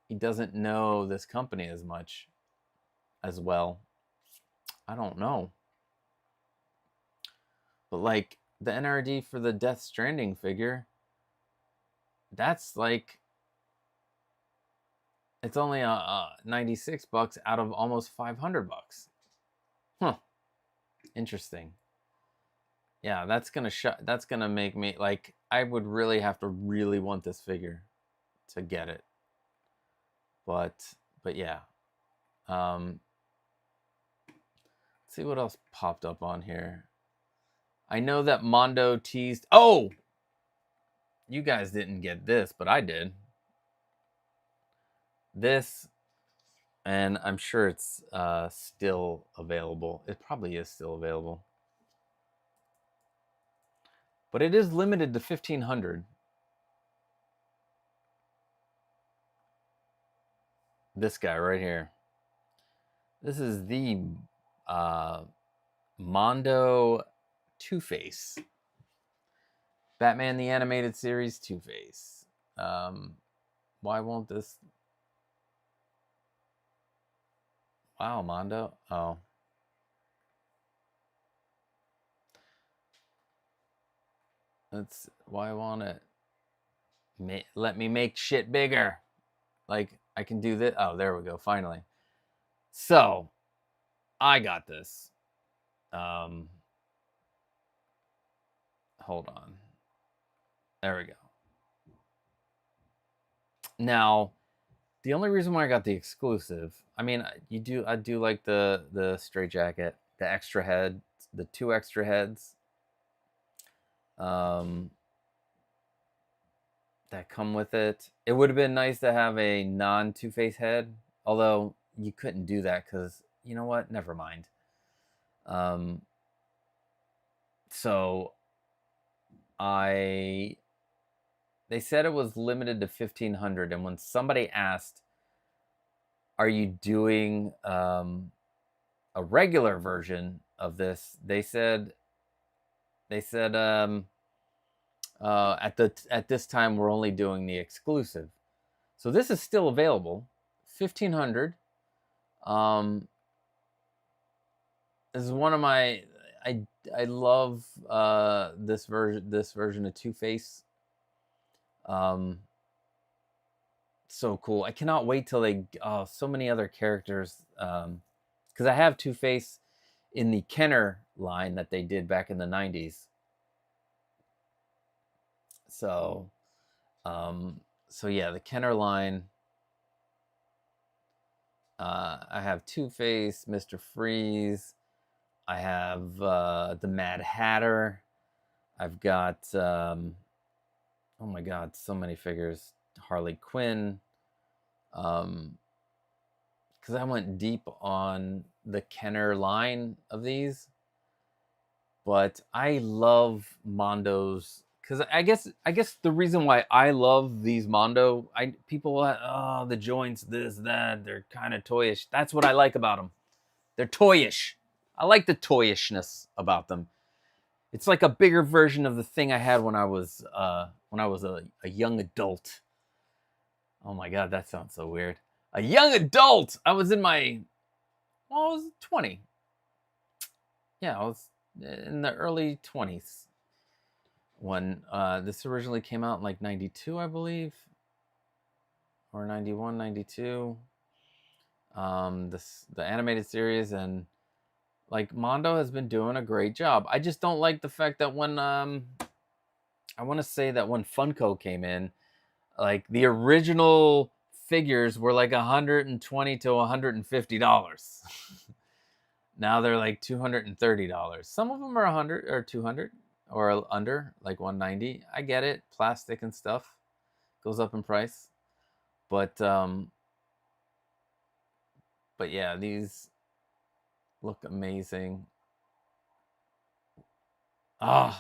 [SPEAKER 3] he doesn't know this company as much as well. I don't know. But like the NRD for the Death Stranding figure, that's like, it's only $96 out of almost $500. Huh. Interesting. Yeah, that's gonna make me like, I would really have to really want this figure to get it. But yeah. Let's see what else popped up on here. I know that Mondo teased. Oh, you guys didn't get this, but I did. This And I'm sure it's still available. It probably is still available. But it is limited to 1,500. This guy right here. This is the Mondo Two-Face. Batman the Animated Series Two-Face. Why won't this... Wow, Mondo. Oh. Why won't it? Let me make shit bigger. Like, I can do this. Oh, there we go, finally. So, I got this. Hold on. There we go. Now, the only reason why I got the exclusive, I mean, I do like the straight jacket, the extra head, the 2 extra heads. That come with it. It would have been nice to have a non-Two-Face head, although you couldn't do that because, you know what? Never mind. So they said it was limited to 1,500, and when somebody asked, "Are you doing a regular version of this?" They said at this time we're only doing the exclusive. So this is still available, 1,500. This is one of my I love this version of Two-Face. So cool. I cannot wait till they so many other characters, because I have Two-Face in the Kenner line that they did back in the 90s. So yeah, the Kenner line. I have Two-Face, Mr. Freeze. I have the Mad Hatter. I've got oh my god, so many figures. Harley Quinn. Because I went deep on the Kenner line of these, but I love Mondo's. Because I guess the reason why I love these Mondo, people the joints, this, that, they're kind of toyish. That's what I like about them. They're toyish. I like the toyishness about them. It's like a bigger version of the thing I had when I was a young adult. Oh my god, that sounds so weird. A young adult. I was in I was 20. Yeah, I was in the early 20s when this originally came out in like 92, I believe, or 91, 92. The animated series, and like Mondo has been doing a great job. I just don't like the fact that when I want to say that when Funko came in, like the original figures were like $120 to $150. Now they're like $230. Some of them are 100 or 200 or under, like 190. I get it, plastic and stuff goes up in price, but yeah, these look amazing. This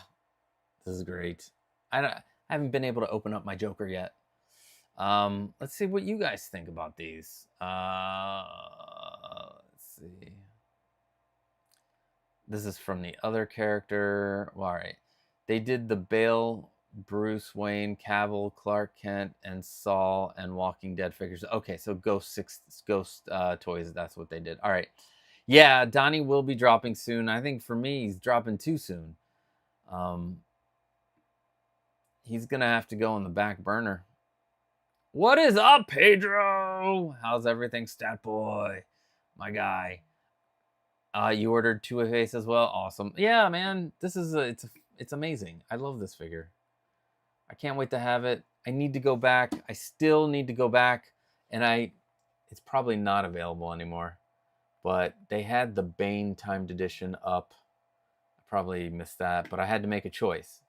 [SPEAKER 3] is great. I haven't been able to open up my Joker yet. Let's see what you guys think about these. Let's see. This is from the other character. Well, all right. They did the Bale, Bruce Wayne, Cavill, Clark Kent, and Saul, and Walking Dead figures. Okay, so Ghost Toys, that's what they did. All right. Yeah, Donnie will be dropping soon. I think for me, he's dropping too soon. He's going to have to go on the back burner. What is up, Pedro? How's everything, Stat Boy? My guy. You ordered Two-Face as well? Awesome. Yeah, man. This is it's amazing. I love this figure. I can't wait to have it. I need to go back. I still need to go back. And it's probably not available anymore. But they had the Bane timed edition up. I probably missed that, but I had to make a choice.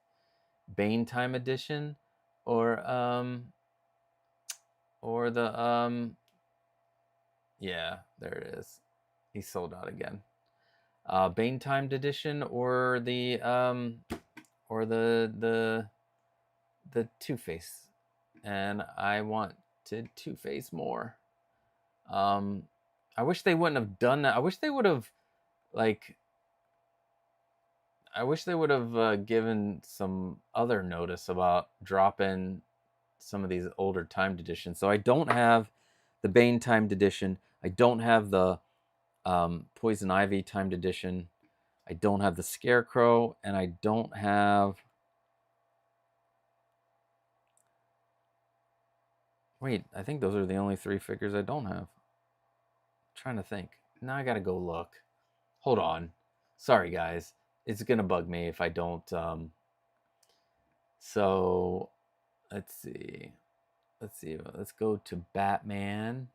[SPEAKER 3] Bane time edition or the Yeah, there it is. He sold out again. Bane timed edition or the Two-Face, and I wanted Two-Face more. I wish they wouldn't have done that. I wish they would have given some other notice about dropping some of these older timed editions. So I don't have the Bane timed edition. I don't have the Poison Ivy timed edition. I don't have the Scarecrow, and I don't have. Wait, I think those are the only 3 figures I don't have. I'm trying to think. Now I gotta go look. Hold on. Sorry, guys. It's gonna bug me if I don't. So, let's see. Let's go to Batman.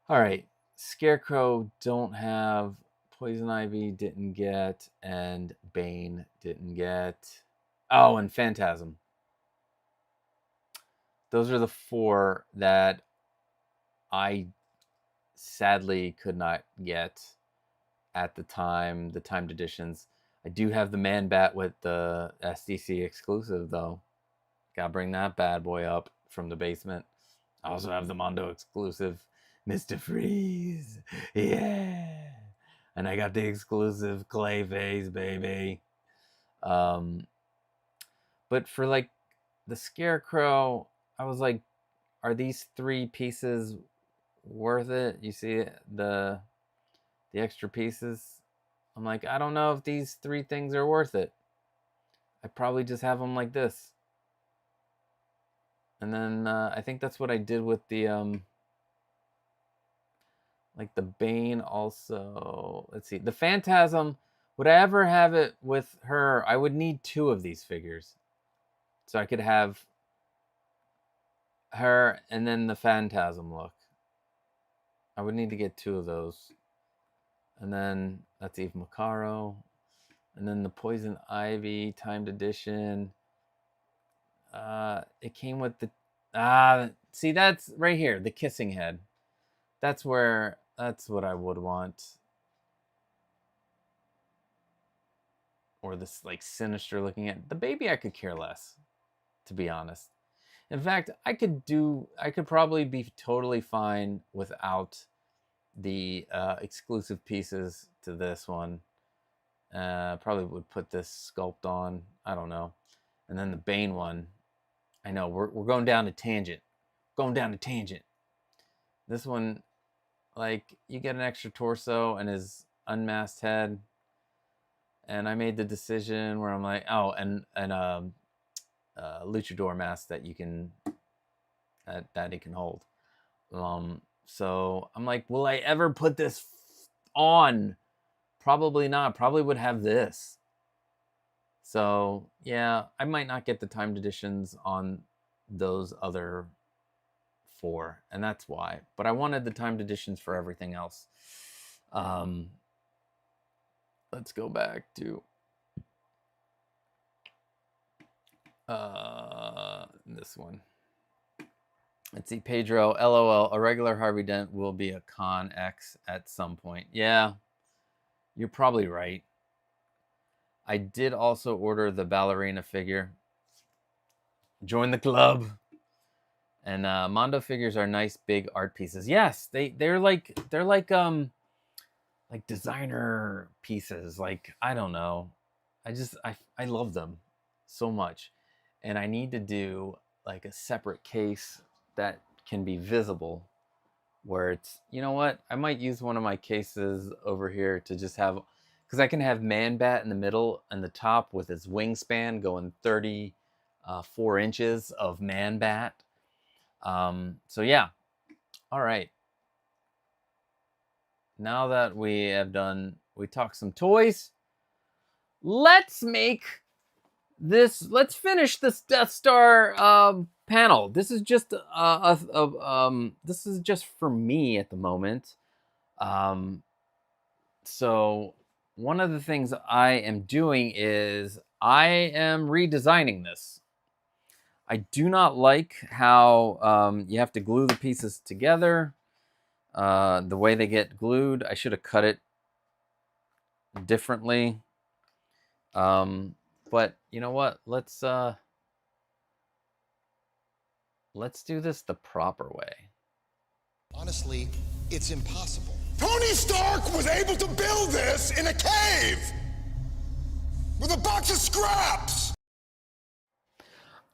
[SPEAKER 3] All right. Scarecrow don't have. Poison Ivy didn't get, and Bane didn't get. Oh, and Phantasm. Those are the 4 that I sadly could not get at the time, the timed editions. I do have the Man-Bat with the SDC exclusive, though. Gotta bring that bad boy up from the basement. I also have the Mondo exclusive, Mr. Freeze. Yeah. And I got the exclusive Clayface, baby. But for like the Scarecrow, I was like, are these 3 pieces worth it? You see the extra pieces? I'm like, I don't know if these 3 things are worth it. I probably just have them like this. And then I think that's what I did with the like the Bane also. Let's see. The Phantasm, would I ever have it with her? I would need 2 of these figures. So I could have her and then the Phantasm look. I would need to get 2 of those. And then that's Eve Macaro. And then the Poison Ivy timed edition. It came with the see, that's right here, the kissing head. That's what I would want. Or this like sinister looking at the baby. I could care less, to be honest. In fact, I could probably be totally fine without the exclusive pieces to this one. Probably would put this sculpt on. I don't know. And then the Bane one. I know we're going down a tangent. This one, like, you get an extra torso and his unmasked head. And I made the decision where I'm like, oh, and luchador mask that you can that he can hold. So I'm like, will I ever put this on? Probably not. Probably would have this. So yeah, I might not get the timed editions on those other 4, and that's why. But I wanted the timed editions for everything else. Let's go back to this one. Let's see, Pedro, LOL, a regular Harvey Dent will be a Con X at some point. Yeah, you're probably right. I did also order the ballerina figure. Join the club. And Mondo figures are nice big art pieces. Yes, they're like designer pieces. Like, I don't know. I love them so much. And I need to do like a separate case that can be visible, where it's, you know what? I might use one of my cases over here to just have, because I can have Man-Bat in the middle and the top with his wingspan going 34 inches of Man-Bat. So yeah. All right. Now that we talked some toys, let's finish this Death Star panel. This is just this is just for me at the moment. So one of the things I am doing is I am redesigning this. I do not like how you have to glue the pieces together. The way they get glued, I should have cut it differently. But you know what? Let's do this the proper way.
[SPEAKER 5] Honestly, it's impossible.
[SPEAKER 1] Tony Stark was able to build this in a cave with a box of scraps.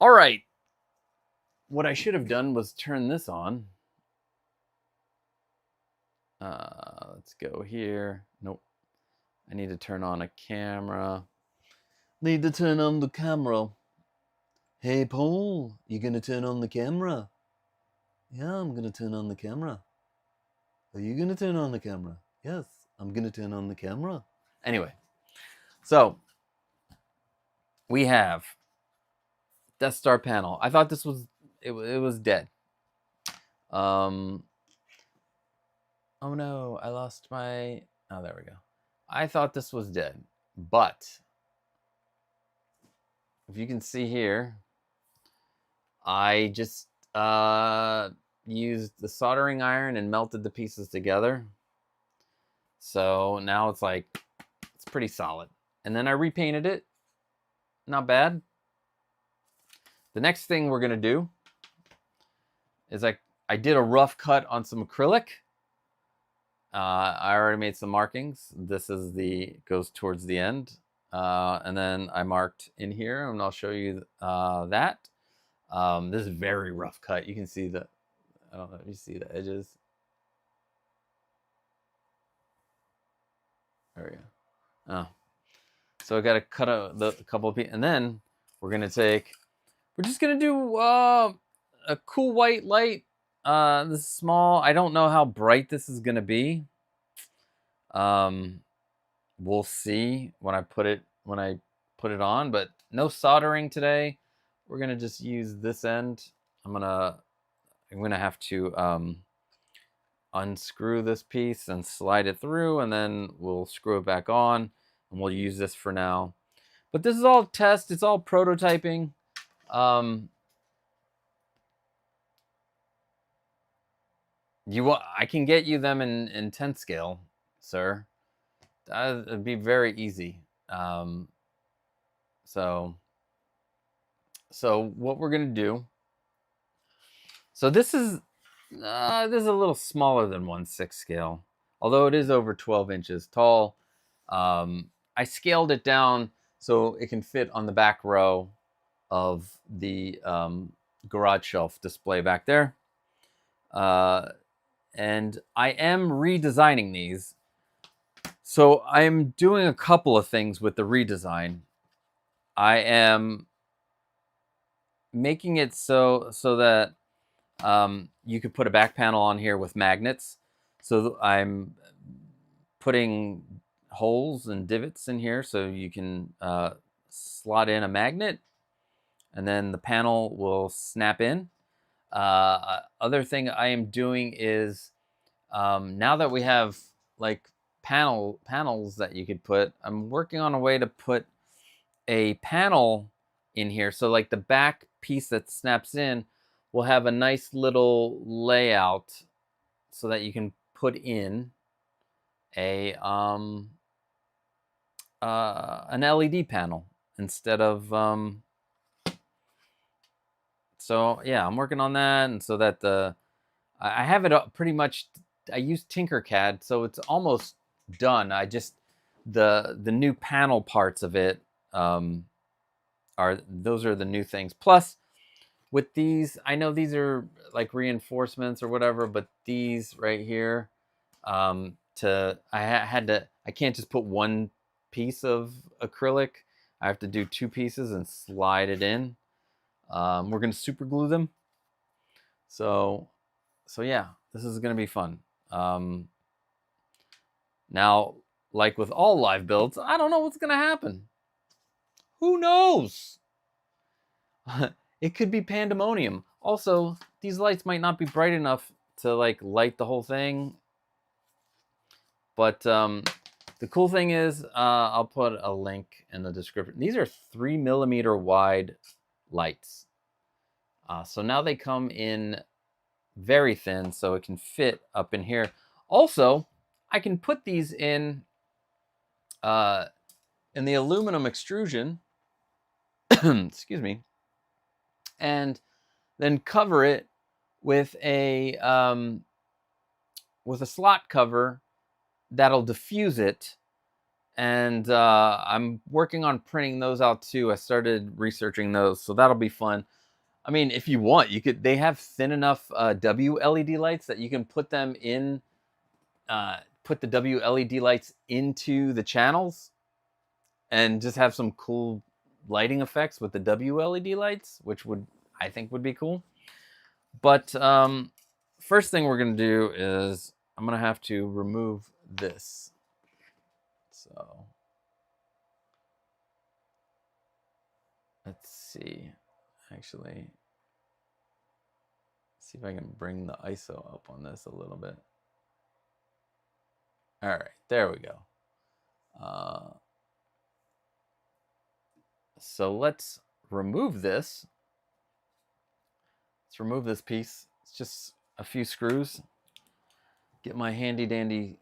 [SPEAKER 3] All right. What I should have done was turn this on. Let's go here. Nope. I need to turn on a camera. Need to turn on the camera. Hey, Paul, you gonna turn on the camera? Yeah, I'm gonna turn on the camera. Are you gonna turn on the camera? Yes, I'm gonna turn on the camera. Anyway, so we have Death Star panel. I thought this was it was dead. Oh no, I lost my. Oh, there we go. I thought this was dead, but if you can see here, I just used the soldering iron and melted the pieces together. So now it's like, it's pretty solid. And then I repainted it. Not bad. The next thing we're gonna do is I did a rough cut on some acrylic. I already made some markings. This is goes towards the end. And then I marked in here, and I'll show you that. This is very rough cut. You can see I don't know if you see the edges. There we go. Oh. So I got to cut a couple of pieces, and then we're just gonna do a cool white light. This is small. I don't know how bright this is gonna be. We'll see when I put it on, but no soldering today. We're gonna just use this end. I'm gonna have to unscrew this piece and slide it through, and then we'll screw it back on, and we'll use this for now. But this is all test. It's all prototyping. I can get you them in 10 scale, sir. It'd be very easy. So what we're gonna do. So this is a little smaller than 1/6 scale, although it is over 12 inches tall. I scaled it down so it can fit on the back row of the garage shelf display back there. And I am redesigning these. So I'm doing a couple of things with the redesign. I am making it so that you could put a back panel on here with magnets. So I'm putting holes and divots in here so you can slot in a magnet, and then the panel will snap in. Other thing I am doing is now that we have like panels that you could put, I'm working on a way to put a panel in here, so like the back piece that snaps in will have a nice little layout so that you can put in a an LED panel instead of so yeah, I'm working on that, and so that I have it up pretty much. I use Tinkercad, so it's almost done. I just the new panel parts of it those are the new things. Plus, with these, I know these are like reinforcements or whatever, but these right here, I can't just put one piece of acrylic. I have to do two pieces and slide it in. We're gonna super glue them. So yeah, this is gonna be fun. Now, like with all live builds, I don't know what's gonna happen. Who knows? It could be pandemonium. Also, these lights might not be bright enough to like light the whole thing. But the cool thing is, I'll put a link in the description. These are 3mm wide lights. So now they come in very thin, so it can fit up in here. Also, I can put these in the aluminum extrusion, excuse me, and then cover it with a slot cover that'll diffuse it. And I'm working on printing those out too. I started researching those, so that'll be fun. I mean, if you want, you could. They have thin enough WLED lights that you can put them in. Put the WLED lights into the channels, and just have some cool lighting effects with the WLED lights, which I think would be cool. But first thing we're gonna do is I'm gonna have to remove this. So let's see. Actually, see if I can bring the ISO up on this a little bit. All right, there we go. So let's remove this. Let's remove this piece. It's just a few screws. Get my handy dandy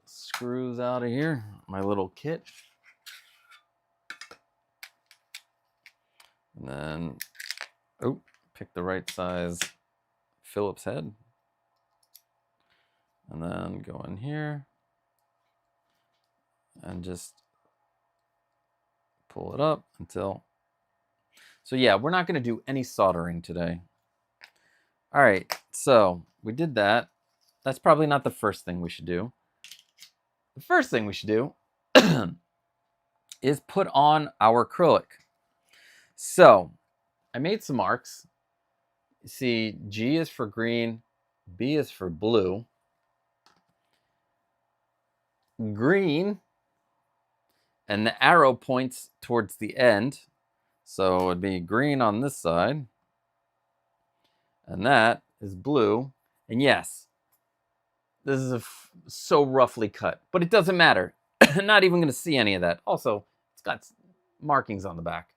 [SPEAKER 3] screws out of here. My little kit. And then, pick the right size Phillips head. And then go in here and just pull it up until. So yeah, we're not going to do any soldering today. All right, so we did that. That's probably not the first thing we should do. The first thing we should do is put on our acrylic. So I made some marks. You see, G is for green, B is for blue. Green, and the arrow points towards the end. So it'd be green on this side. And that is blue. And yes, this is so roughly cut, but it doesn't matter. I'm not even going to see any of that. Also, it's got markings on the back.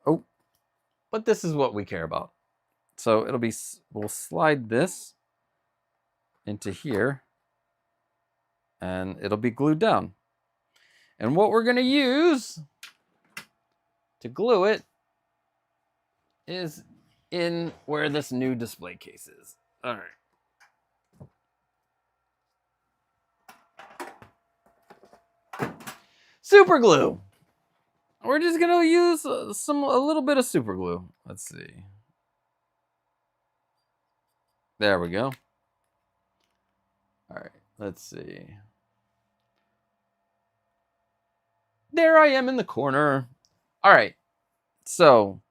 [SPEAKER 3] Oh, but this is what we care about. So it'll be, we'll slide this into here and it'll be glued down. And what we're going to use to glue it is in where this new display case is. All right. Super glue. We're just gonna use a little bit of super glue. Let's see. There we go. All right, let's see. There I am in the corner. All right, so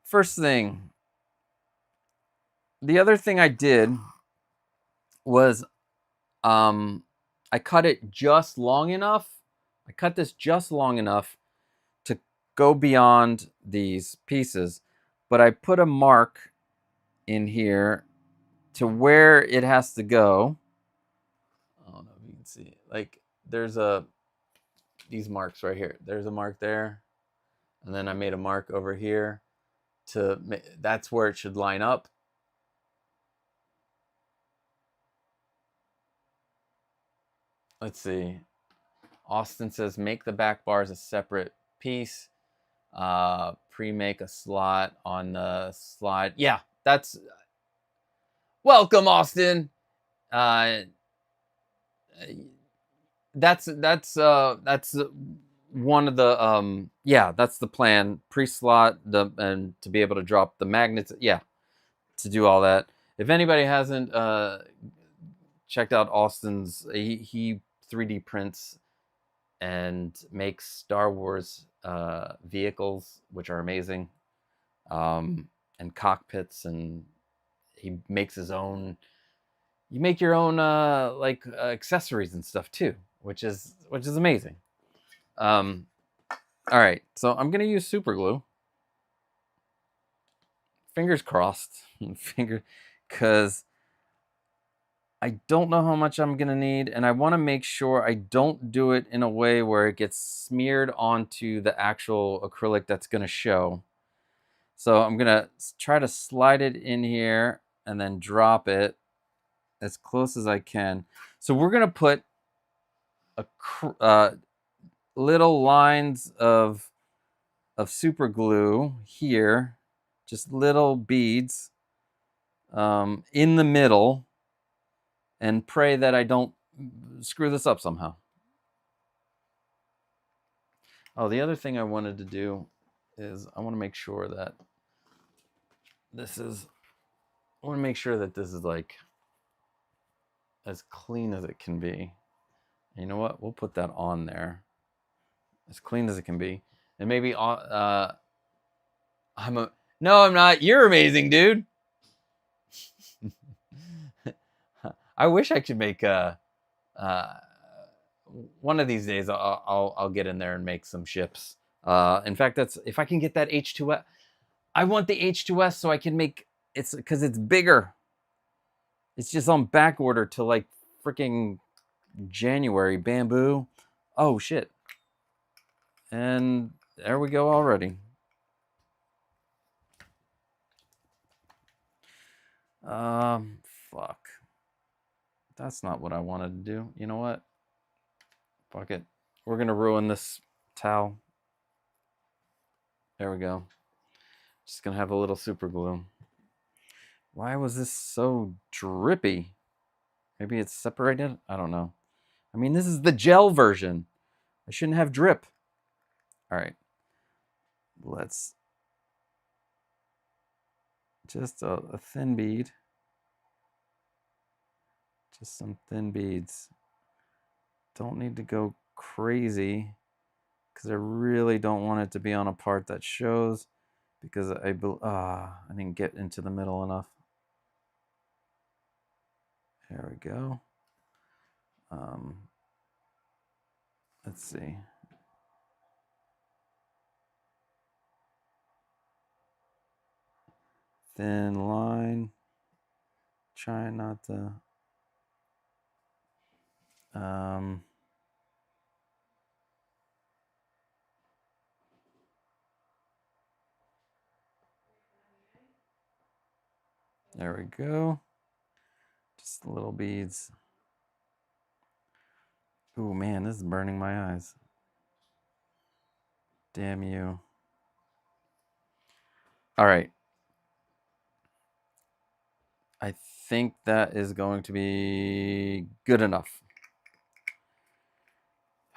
[SPEAKER 3] first thing, the other thing I did was I cut it just long enough. I cut this just long enough to go beyond these pieces, but I put a mark in here to where it has to go. I don't know if you can see it. Like there's these marks right here. There's a mark there, and then I made a mark over here that's where it should line up. Let's see. Austin says, make the back bars a separate piece. Pre-make a slot on the slide. Yeah, that's... Welcome, Austin. That's one of the... yeah, that's the plan. Pre-slot, and to be able to drop the magnets. Yeah, to do all that. If anybody hasn't checked out Austin's... He 3D prints and makes Star Wars vehicles, which are amazing, and cockpits, and he makes his own. You make your own accessories and stuff too, which is amazing. All right, so I'm gonna use super glue. Fingers crossed, because I don't know how much I'm gonna need, and I want to make sure I don't do it in a way where it gets smeared onto the actual acrylic that's gonna show. So I'm gonna try to slide it in here and then drop it as close as I can. So we're gonna put little lines of super glue here, just little beads in the middle, and pray that I don't screw this up somehow. Oh, the other thing I wanted to do is I want to make sure that this is like as clean as it can be. You know what? We'll put that on there. As clean as it can be. And maybe no, I'm not. You're amazing, dude. I wish I could make one of these days I'll get in there and make some ships. In fact, that's if I can get that H2S. I want the H2S so I can make it's because it's bigger. It's just on back order to like freaking January. Bamboo. Oh shit. And there we go already. Fuck. That's not what I wanted to do. You know what? Fuck it. We're gonna ruin this towel. There we go. Just gonna have a little super glue. Why was this so drippy? Maybe it's separated? I don't know. I mean, this is the gel version. I shouldn't have drip. All right. Let's just a thin bead. Just some thin beads. Don't need to go crazy because I really don't want it to be on a part that shows because I didn't get into the middle enough. There we go. Let's see. Thin line. Try not to. There we go. Just little beads. Oh man, this is burning my eyes. Damn you. All right. I think that is going to be good enough.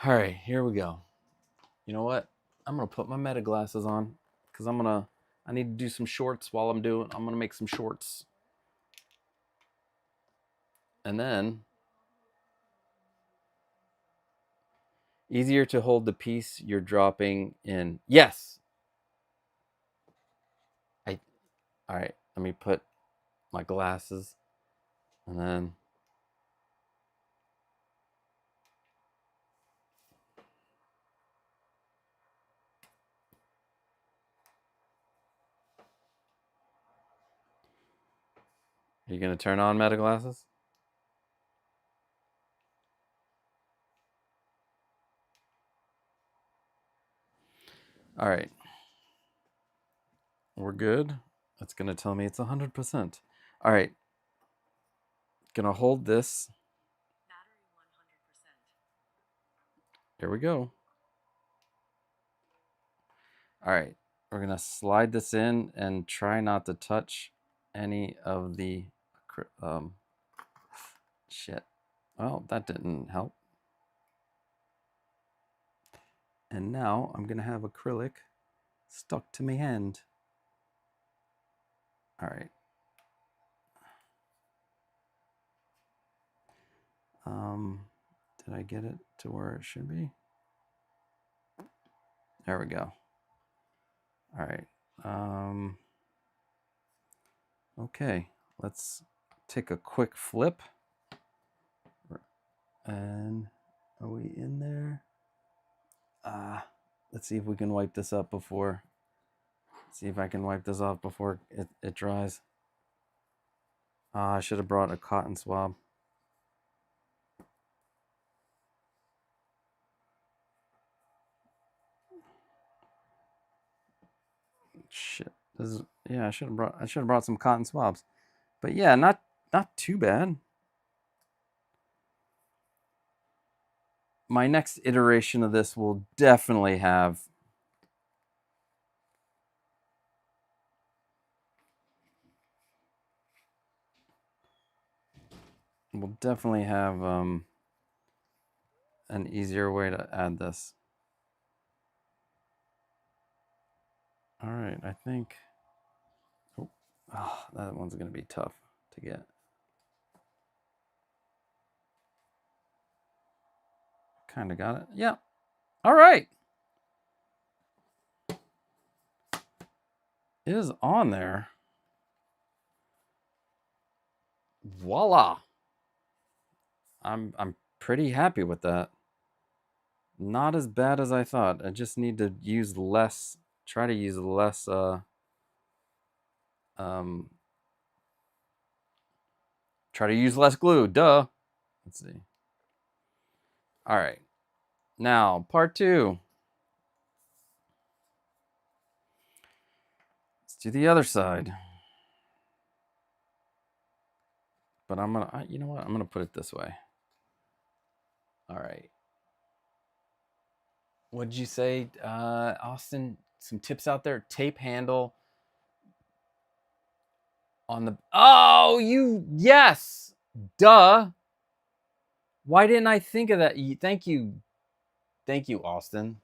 [SPEAKER 3] All right, here we go. You know what? I'm going to put my meta glasses on because I need to do some shorts while I'm going to make some shorts. And then easier to hold the piece you're dropping in. Yes. All right, let me put my glasses and then are you going to turn on meta glasses? All right. We're good. That's going to tell me it's 100%. All right. Gonna hold this. Here we go. All right. We're going to slide this in and try not to touch any of the shit. Well, that didn't help. And now I'm going to have acrylic stuck to my hand. All right. Did I get it to where it should be? There we go. All right. Okay, let's take a quick flip. And are we in there? Let's see if we can wipe this up before. See if I can wipe this off before it dries. I should have brought a cotton swab. Shit, Yeah, I should have brought some cotton swabs. But yeah, not too bad. My next iteration of this will definitely have an easier way to add this. All right, I think that one's going to be tough to get. Kind of got it. Yeah. All right. It is on there. Voila. I'm pretty happy with that. Not as bad as I thought. I just need to use less, try to use less try to use less glue. Duh. Let's see. All right. Now, part 2. Let's do the other side. But I'm going to, you know what? I'm going to put it this way. All right. What'd you say, Austin? Some tips out there? Tape handle on the... Oh, yes! Duh! Why didn't I think of that? Thank you. Thank you, Austin.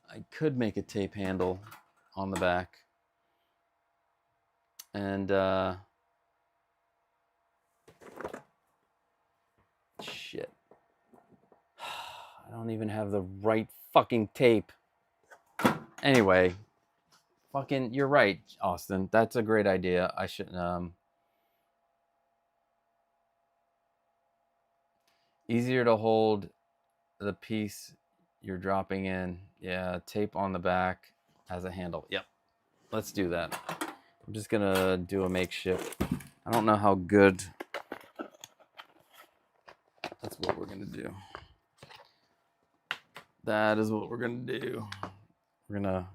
[SPEAKER 3] I could make a tape handle on the back. And, shit. I don't even have the right fucking tape. Anyway, fucking, you're right, Austin. That's a great idea. I shouldn't, easier to hold the piece you're dropping in. Yeah, tape on the back as a handle. Yep, let's do that. I'm just gonna do a makeshift. I don't know how good. That's what we're gonna do. That is what we're gonna do. We're gonna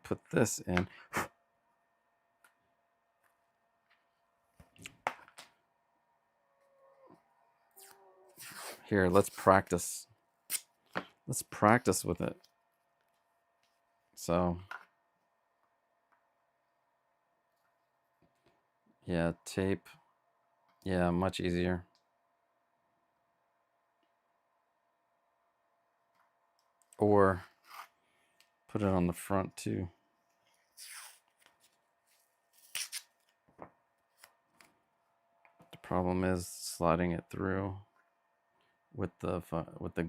[SPEAKER 3] put this in. Here, let's practice. Let's practice with it. So, yeah, tape. Yeah, much easier. Or put it on the front too. The problem is sliding it through with the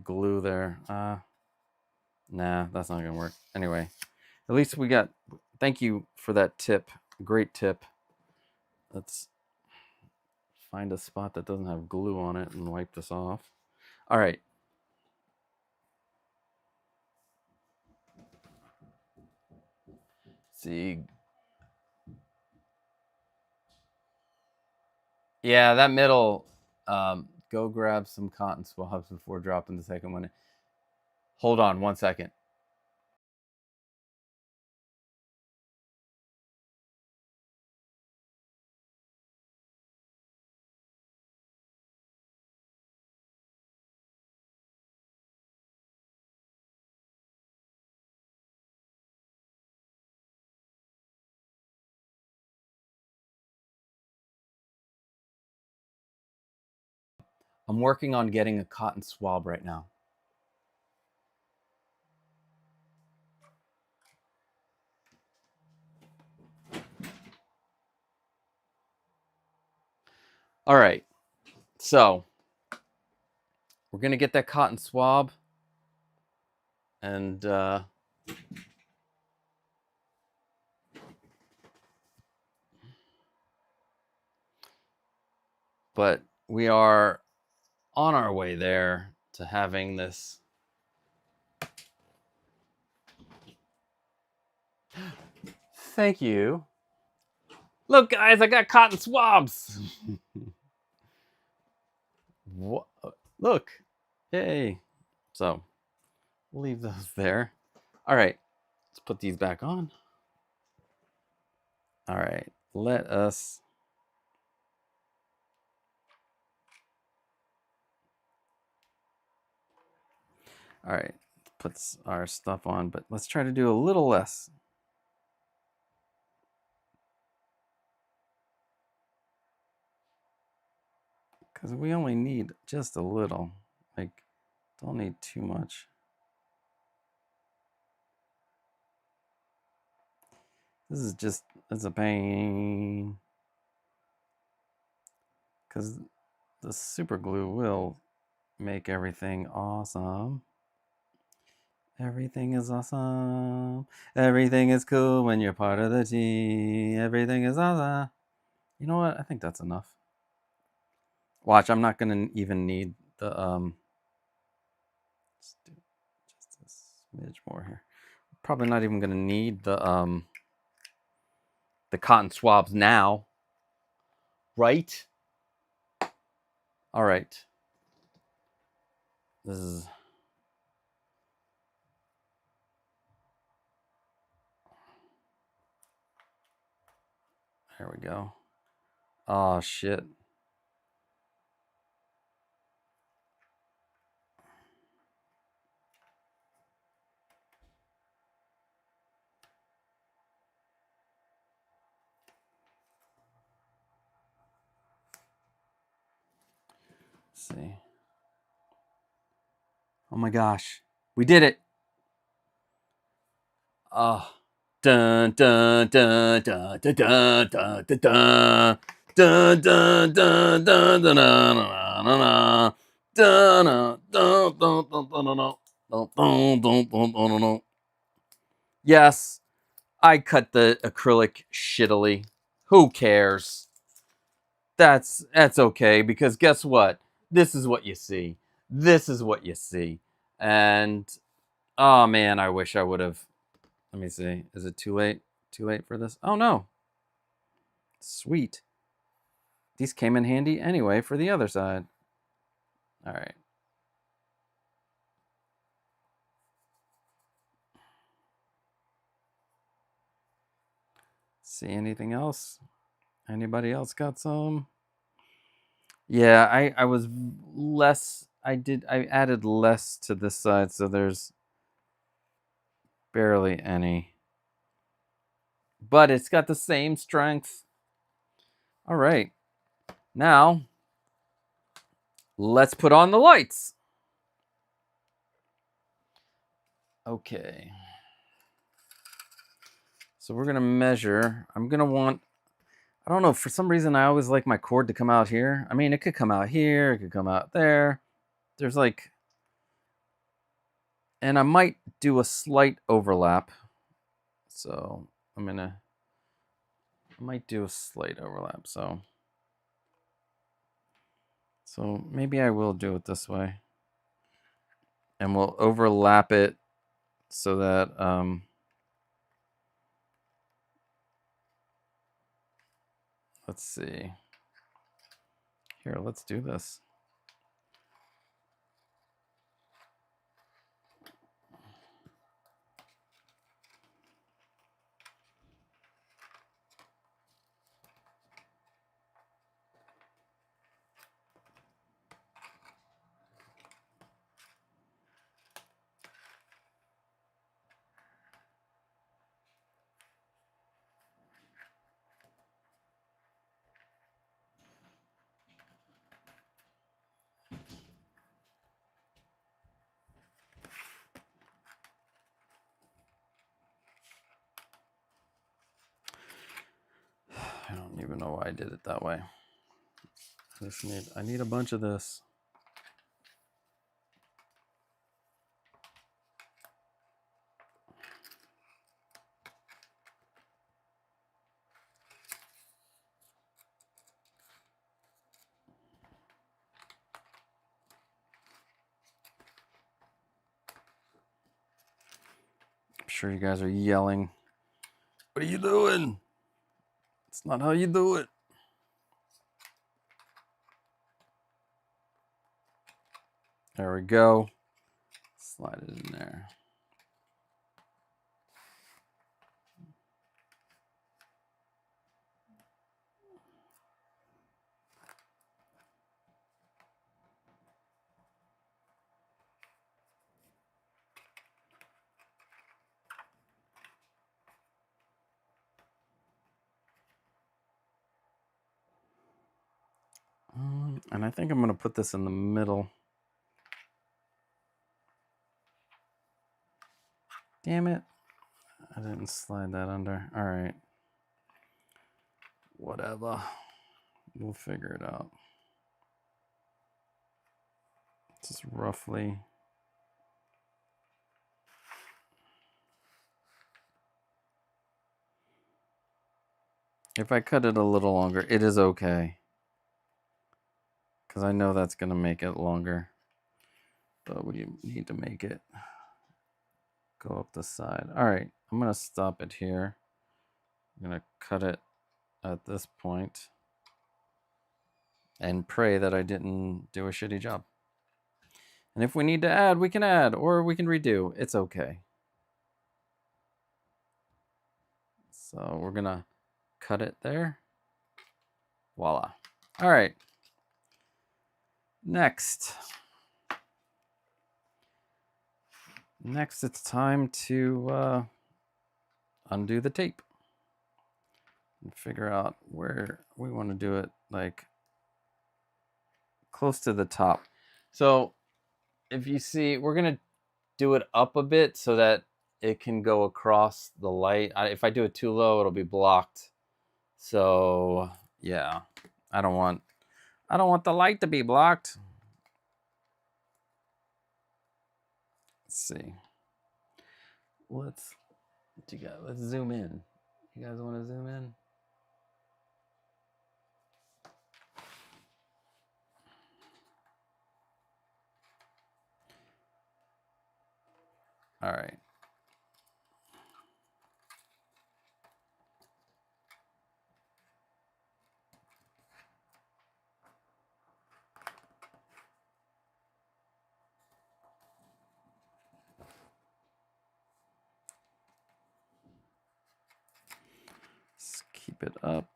[SPEAKER 3] glue there. Nah, that's not gonna work. Anyway, at least we got. Thank you for that tip. Great tip. Let's find a spot that doesn't have glue on it and wipe this off. All right. See. Yeah, that middle. Go grab some cotton swabs before dropping the second one. Hold on 1 second. I'm working on getting a cotton swab right now. All right. So, we're going to get that cotton swab. And but we are on our way there to having this. Thank you. Look, guys, I got cotton swabs. What? Look. Yay. So, we'll leave those there. All right. Let's put these back on. All right, let us. All right, puts our stuff on, but let's try to do a little less. Because we only need just a little. Like, don't need too much. This is just, it's a pain. Because the super glue will make everything awesome. Everything is awesome. Everything is cool when you're part of the team. Everything is awesome. You know what? I think that's enough. Watch, I'm not gonna even need the let's do just a smidge more here. Probably not even gonna need the cotton swabs now. Right? All right. This is there we go. Oh shit. Let's see. Oh my gosh. We did it. Oh. Dun dun dun dun dun dun dun dun dun dun dun dun dun dun dun. Yes, I cut the acrylic shittily. Who cares? That's okay, because guess what? This is what you see. This is what you see. And oh man, I wish I would have. Let me see. Is it too late? Too late for this? Oh no. Sweet. These came in handy anyway for the other side. All right. See anything else? Anybody else got some? Yeah, I was less. I added less to this side, so there's barely any. But it's got the same strength. All right. Now, let's put on the lights. Okay. So we're going to measure. I'm going to want, I don't know, for some reason I always like my cord to come out here. I mean, it could come out here, it could come out there. There's like, and I might do a slight overlap. So I might do a slight overlap. So maybe I will do it this way. And we'll overlap it so that, let's see. Here, let's do this. I don't even know why I did it that way. I need a bunch of this. I'm sure you guys are yelling. What are you doing? It's not how you do it. There we go. Slide it in there. And I think I'm going to put this in the middle. Damn it. I didn't slide that under. All right. Whatever. We'll figure it out. Just roughly. If I cut it a little longer, it is okay. Because I know that's going to make it longer. But we need to make it go up the side. All right, I'm going to stop it here. I'm going to cut it at this point and pray that I didn't do a shitty job. And if we need to add, we can add, or we can redo. It's okay. So we're going to cut it there. Voila. All right. Next, it's time to undo the tape and figure out where we want to do it, like close to the top. So if you see, we're going to do it up a bit so that it can go across the light. If I do it too low, it'll be blocked. So yeah, I don't want the light to be blocked. Let's see. Let's zoom in. You guys want to zoom in? All right. Let's keep it up.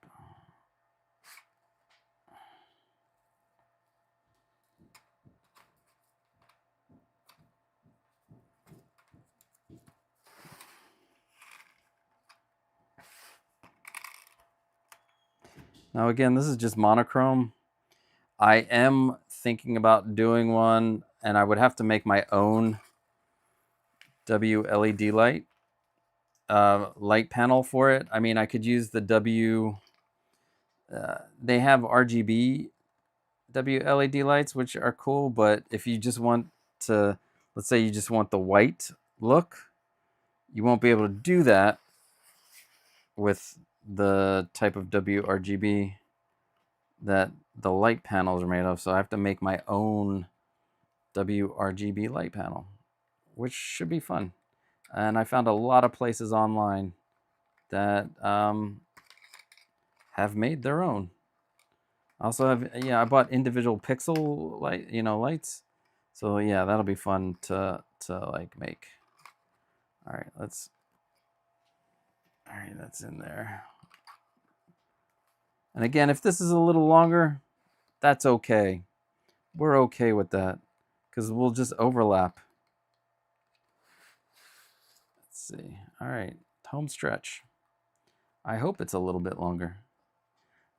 [SPEAKER 3] Now again, this is just monochrome. I am thinking about doing one, and I would have to make my own WLED light panel for it. I mean, I could use the they have RGB WLED lights, which are cool, but if you just want to, let's say you just want the white look, you won't be able to do that with the type of WRGB that the light panels are made of. So I have to make my own WRGB light panel, which should be fun. And I found a lot of places online that have made their own. I also have, I bought individual pixel lights. So yeah, that'll be fun to like make. All right, that's in there. And again, if this is a little longer, that's okay. We're okay with that because we'll just overlap. Let's see. All right, home stretch. I hope it's a little bit longer.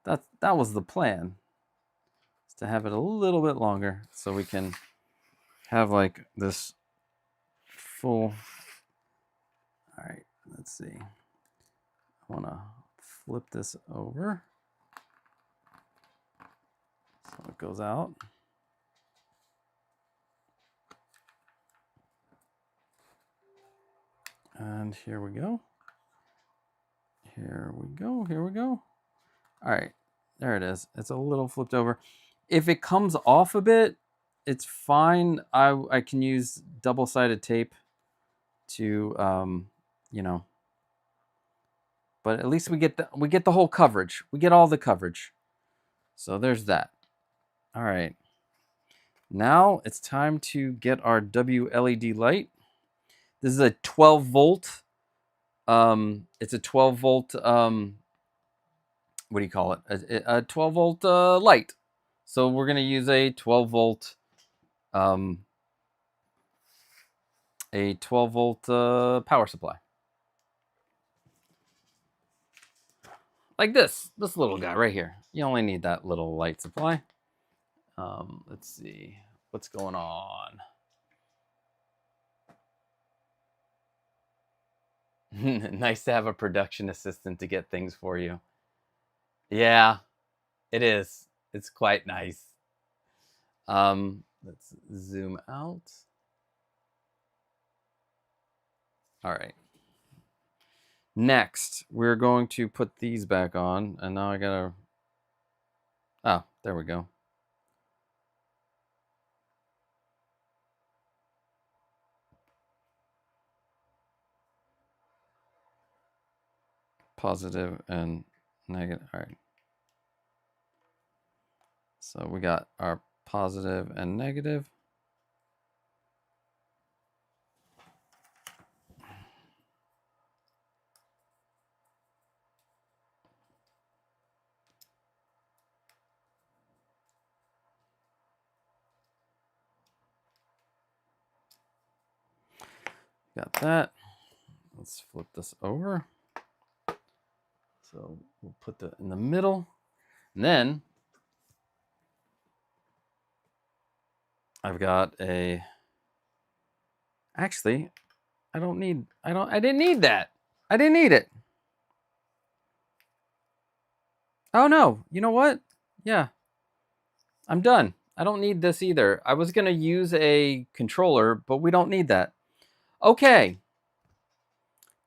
[SPEAKER 3] That was the plan, is to have it a little bit longer so we can have like this full. All right, let's see. I want to flip this over so it goes out. And here we go. Here we go. Here we go. All right, there it is. It's a little flipped over. If it comes off a bit, it's fine. I can use double-sided tape to but at least we get the whole coverage. We get all the coverage. So there's that. All right. Now it's time to get our WLED light. This is a 12 volt. It's a 12 volt. What do you call it? A 12 volt light. So we're gonna use a 12 volt. A 12 volt power supply. Like this little guy right here. You only need that little light supply. Let's see what's going on. Nice to have a production assistant to get things for you. Yeah, it is. It's quite nice. Let's zoom out. All right. Next, we're going to put these back on, and now I gotta... Oh, there we go. Positive and negative. All right. So we got our positive and negative. Got that. Let's flip this over. So we'll put that in the middle. And then I've got a... Actually, I didn't need that. I didn't need it. Oh no, you know what? Yeah, I'm done. I don't need this either. I was gonna use a controller, but we don't need that. Okay.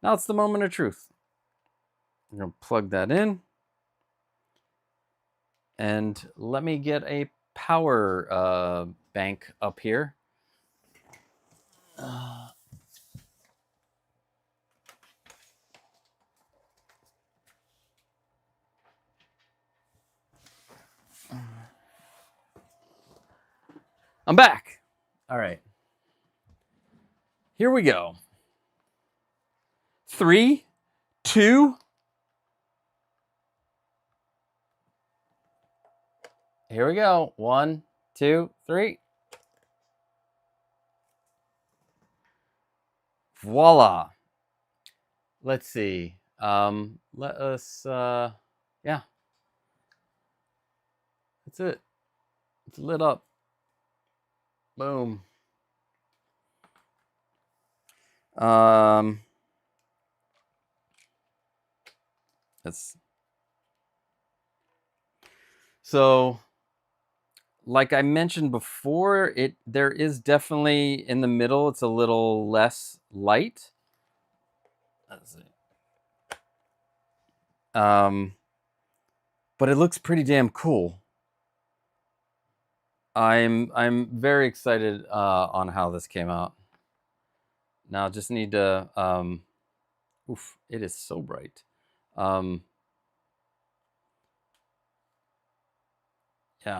[SPEAKER 3] Now it's the moment of truth. I'm gonna plug that in. And let me get a power bank up here. I'm back. All right. Here we go. 3, 2. Here we go. 1, 2, 3. Voila. Let's see. Let us, yeah. That's it. It's lit up. Boom. So, like I mentioned before, there is definitely in the middle, it's a little less light. Let's see. But it looks pretty damn cool. I'm very excited on how this came out. Now just need to oof, it is so bright. Yeah,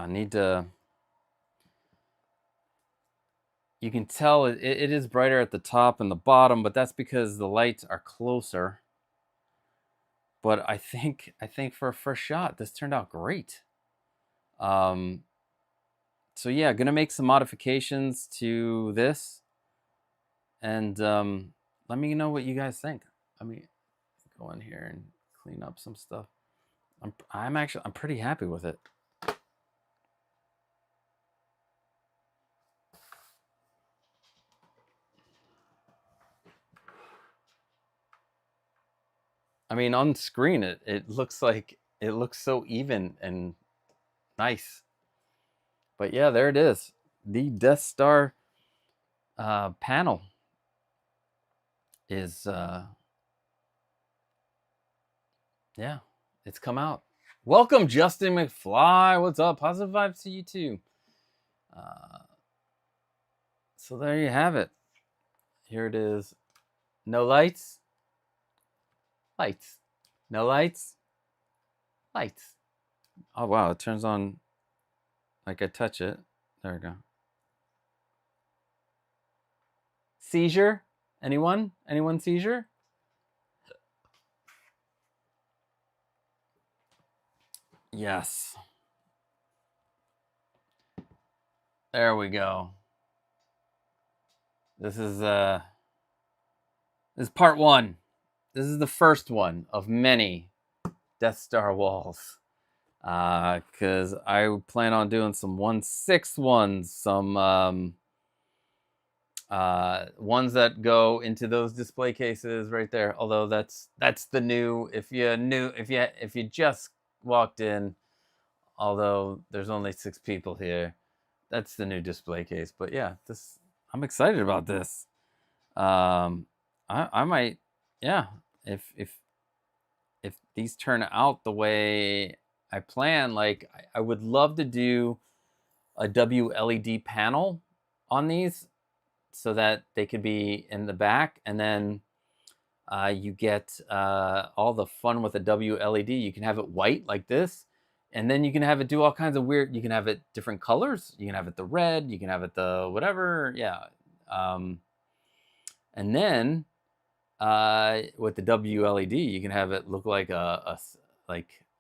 [SPEAKER 3] I need to... You can tell it is brighter at the top and the bottom, but that's because the lights are closer. But I think for a first shot, this turned out great. So yeah, gonna make some modifications to this, and let me know what you guys think. Let me go in here and clean up some stuff. I'm pretty happy with it. I mean, on screen, it looks so even and nice. But yeah, there it is. The Death Star panel is, yeah, it's come out. Welcome, Justin McFly. What's up? Positive vibes to you too. So there you have it. Here it is. No lights. Lights. No lights. Lights. Oh wow, it turns on like I touch it. There we go. Seizure? Anyone? Anyone seizure? Yes. There we go. This is part 1. This is the first one of many Death Star walls. because I plan on doing some 1/6 ones, some ones that go into those display cases right there. Although that's the new. If you just walked in, although there's only 6 people here, that's the new display case. But yeah, I'm excited about this. I might, yeah, if these turn out the way I plan, like I would love to do a WLED panel on these so that they could be in the back, and then you get all the fun with a WLED. You can have it white like this, and then you can have it do all kinds of weird. You can have it different colors. You can have it the red. You can have it the whatever. Yeah, and then with the WLED, you can have it look like a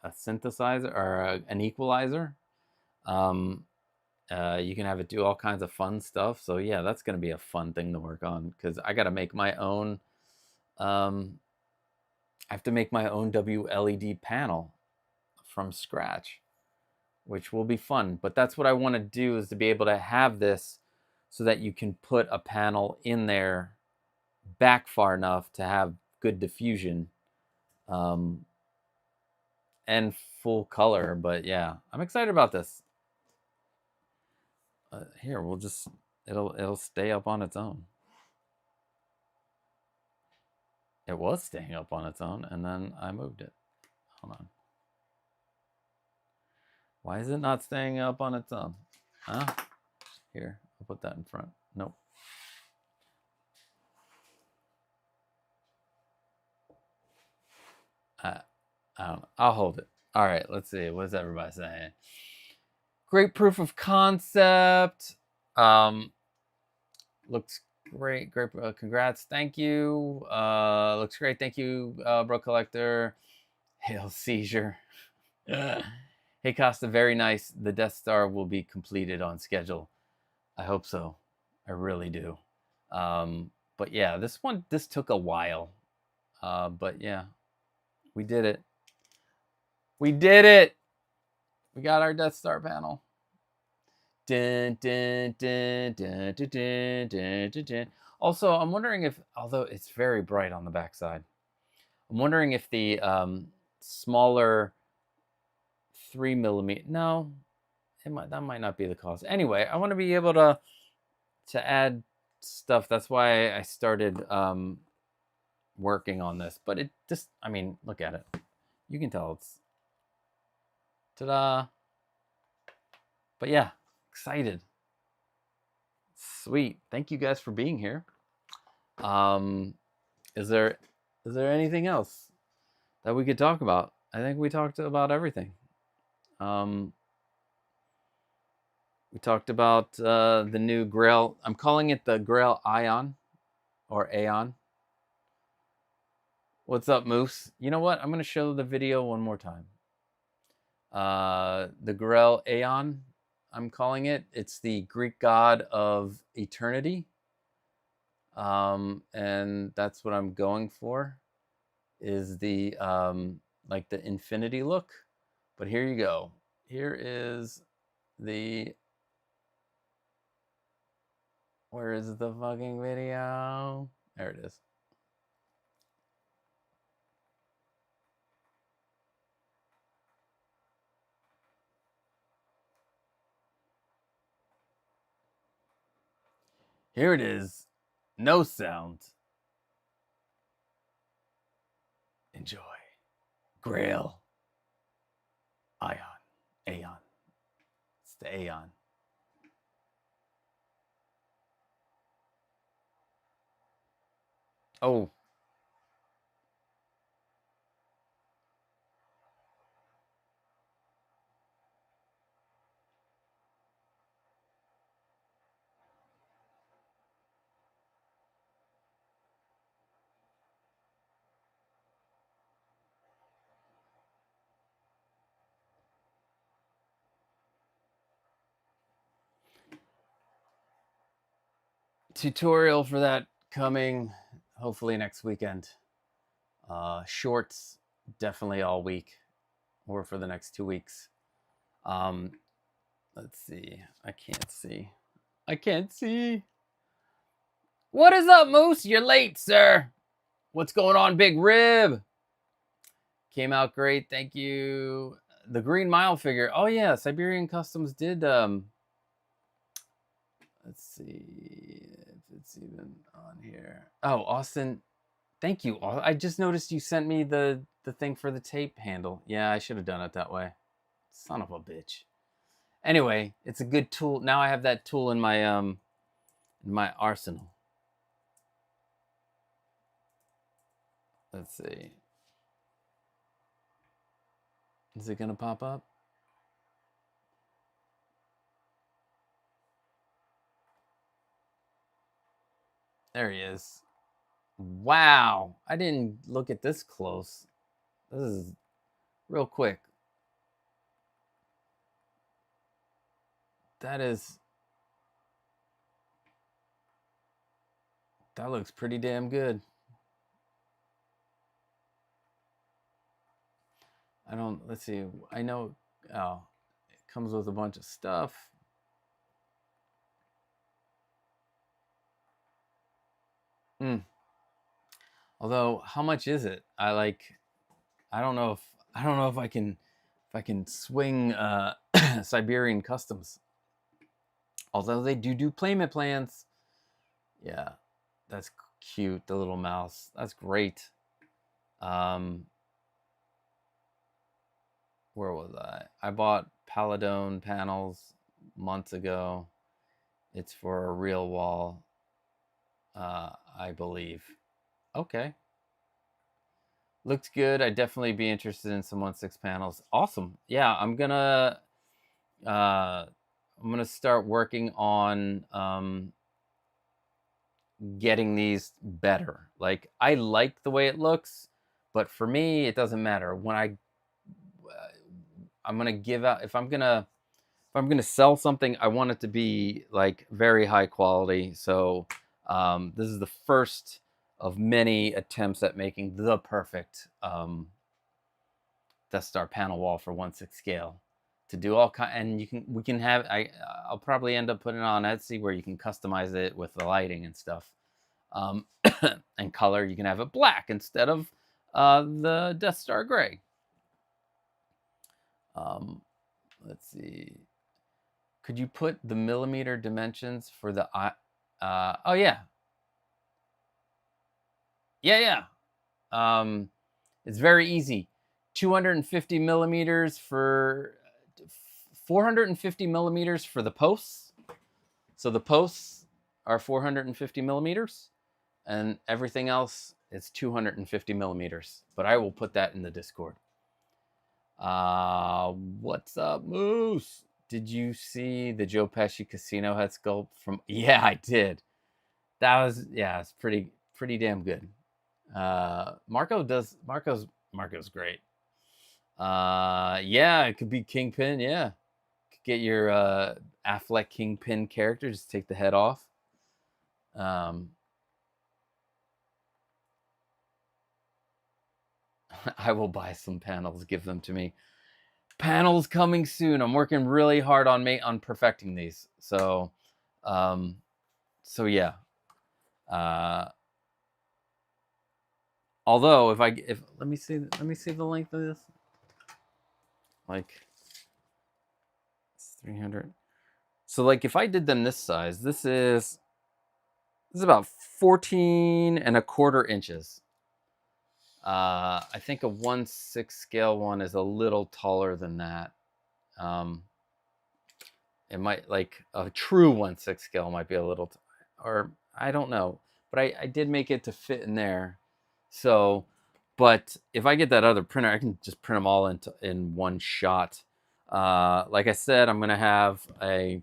[SPEAKER 3] synthesizer or an equalizer. You can have it do all kinds of fun stuff. So yeah, that's going to be a fun thing to work on because I got to make my own. I have to make my own WLED panel from scratch, which will be fun. But that's what I want to do, is to be able to have this so that you can put a panel in there back far enough to have good diffusion and full color. But yeah, I'm excited about this. Here, we'll just, it'll stay up on its own. It was staying up on its own, and then I moved it. Hold on. Why is it not staying up on its own? Huh? Here, I'll put that in front. Nope. I don't know. I'll hold it. All right, let's see. What's everybody saying? Great proof of concept. Looks great. Great. Congrats. Thank you. Looks great. Thank you, Bro Collector. Hail Seizure. Hey, Costa, very nice. The Death Star will be completed on schedule. I hope so. I really do. But yeah, this took a while. But yeah, we did it. We did it. We got our Death Star panel. Dun, dun, dun, dun, dun, dun, dun, dun, dun. Also, I'm wondering if, although it's very bright on the backside, I'm wondering if the smaller 3mm. No, that might not be the cause. Anyway, I want to be able to add stuff. That's why I started working on this. But it just, I mean, look at it. You can tell it's, ta-da. But yeah, excited. Sweet. Thank you guys for being here. Is there anything else that we could talk about? I think we talked about everything. We talked about the new Grail. I'm calling it the Grail Ion or Aeon. What's up, Moose? You know what? I'm going to show the video one more time. The Grail Aeon, I'm calling it. It's the Greek god of eternity. And that's what I'm going for, is the like the infinity look. But here you go. Here is the, where is the fucking video? There it is. Here it is. No sound. Enjoy. Grail. Ion. Aeon. It's the Aeon. Oh. Tutorial for that coming hopefully next weekend. Shorts definitely all week or for the next 2 weeks. Let's see. I can't see. I can't see. What is up, Moose? You're late, sir. What's going on, Big Rib? Came out great. Thank you. The Green Mile figure. Oh, yeah. Siberian Customs did. Let's see if it's even on here. Oh, Austin. Thank you. I just noticed you sent me the thing for the tape handle. Yeah, I should have done it that way. Son of a bitch. Anyway, it's a good tool. Now I have that tool in my arsenal. Let's see. Is it gonna pop up? There he is. Wow, I didn't look at this close. This is real quick. That looks pretty damn good. Let's see. I know, oh, it comes with a bunch of stuff. Although, how much is it? I don't know if I can swing Siberian Customs. Although they do payment plans. Yeah, that's cute. The little mouse. That's great. Where was I? I bought Paladone panels months ago. It's for a real wall, I believe. Okay. Looks good. I'd definitely be interested in some 1/6 panels. Awesome. Yeah, I'm gonna start working on getting these better. Like, I like the way it looks, but for me, it doesn't matter. When I'm gonna give out, if I'm gonna sell something, I want it to be like very high quality. So this is the first of many attempts at making the perfect Death Star panel wall for 1/6 scale. To do all kind, and we can have. I'll probably end up putting it on Etsy where you can customize it with the lighting and stuff, and color. You can have it black instead of the Death Star gray. Let's see. Could you put the millimeter dimensions for the oh yeah. Yeah. It's very easy. 250 millimeters for 450 millimeters for the posts. So the posts are 450 millimeters, and everything else is 250 millimeters. But I will put that in the Discord. What's up, Moose? Did you see the Joe Pesci casino head sculpt from? Yeah, I did. That was, yeah, it's pretty damn good. Marco's great. Yeah, it could be Kingpin. Yeah, could get your Affleck Kingpin character. Just take the head off. I will buy some panels. Give them to me. Panels coming soon. I'm working really hard on perfecting these. So yeah. Although if let me see the length of this. Like, it's 300. So like if I did them this size, this is about 14 1/4 inches. I think a 1/6 scale one is a little taller than that. It might, like a true 1/6 scale might be a little, or I don't know, but I did make it to fit in there. So, but if I get that other printer, I can just print them all in one shot. Like I said, I'm gonna have the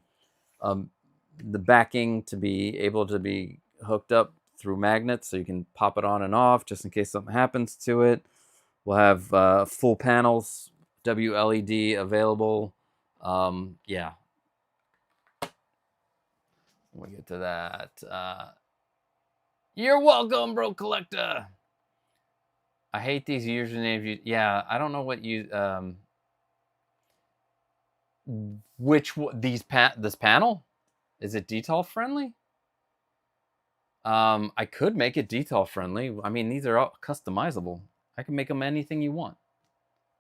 [SPEAKER 3] backing to be able to be hooked up through magnets, so you can pop it on and off just in case something happens to it. We'll have full panels, WLED available. Yeah. When we get to that, you're welcome, bro collector. I hate these usernames. Yeah, I don't know what you. This panel? Is it detail friendly? I could make it detail friendly. I mean, these are all customizable. I can make them anything you want.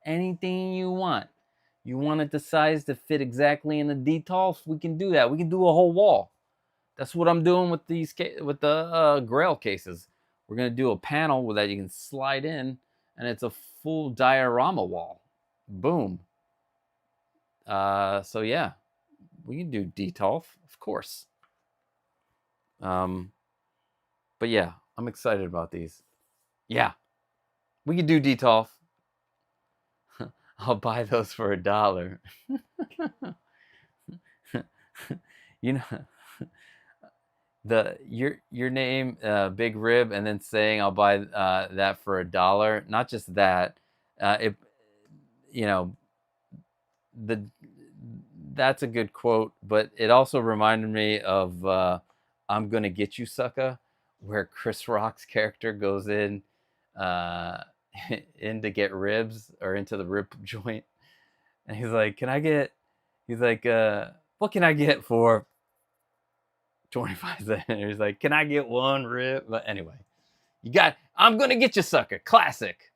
[SPEAKER 3] Anything you want. You want it the size to fit exactly in the details? We can do that. We can do a whole wall. That's what I'm doing with the Grail cases. We're gonna do a panel that you can slide in, and it's a full diorama wall. Boom. So yeah, we can do detail, of course. But yeah, I'm excited about these. Yeah, we can do detail. I'll buy those for $1. You know, your name, Big Rib, and then saying I'll buy that for $1. Not just that, that's a good quote, but it also reminded me of I'm Gonna Get You, Sucker, where Chris Rock's character goes in to get ribs, or into the rib joint, and he's like, what can I get for 25 cents? He's like, can I get one rib? But anyway, I'm Gonna Get You, Sucker. Classic.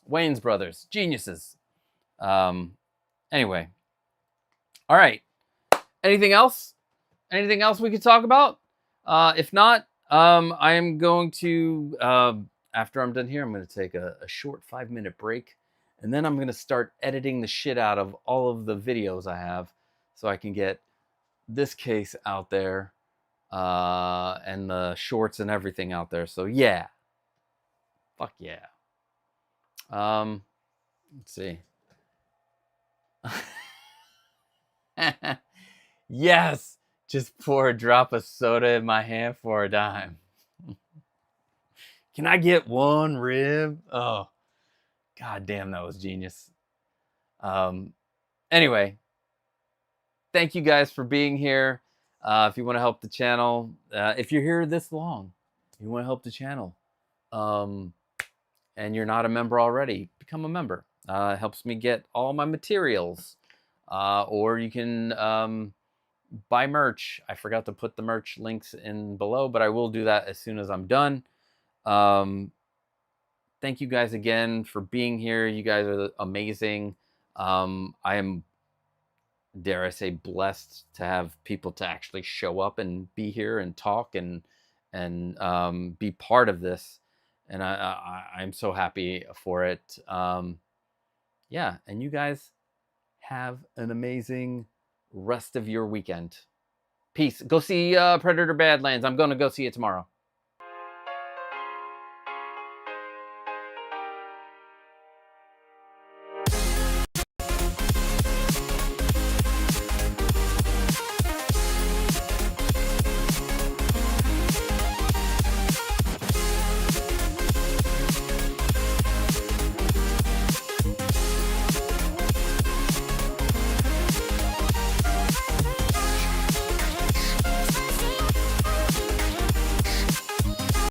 [SPEAKER 3] Wayans Brothers, geniuses. Anyway. All right. Anything else? Anything else we could talk about? If not, I am going to, after I'm done here, I'm going to take a short 5-minute break. And then I'm going to start editing the shit out of all of the videos I have, so I can get this case out there, and the shorts and everything out there. So yeah. Fuck yeah. Let's see. Yes, just pour a drop of soda in my hand for $0.10. Can I get one rib? Oh, god damn, that was genius. Anyway, thank you guys for being here. If you want to help the channel, if you're here this long, you want to help the channel, and you're not a member already, become a member. It helps me get all my materials. Or you can buy merch. I forgot to put the merch links in below, but I will do that as soon as I'm done. Thank you guys again for being here. You guys are amazing. I am, dare I say, blessed to have people to actually show up and be here and talk and be part of this. And I'm so happy for it. Yeah, and you guys have an amazing rest of your weekend. Peace. Go see Predator Badlands. I'm going to go see it tomorrow.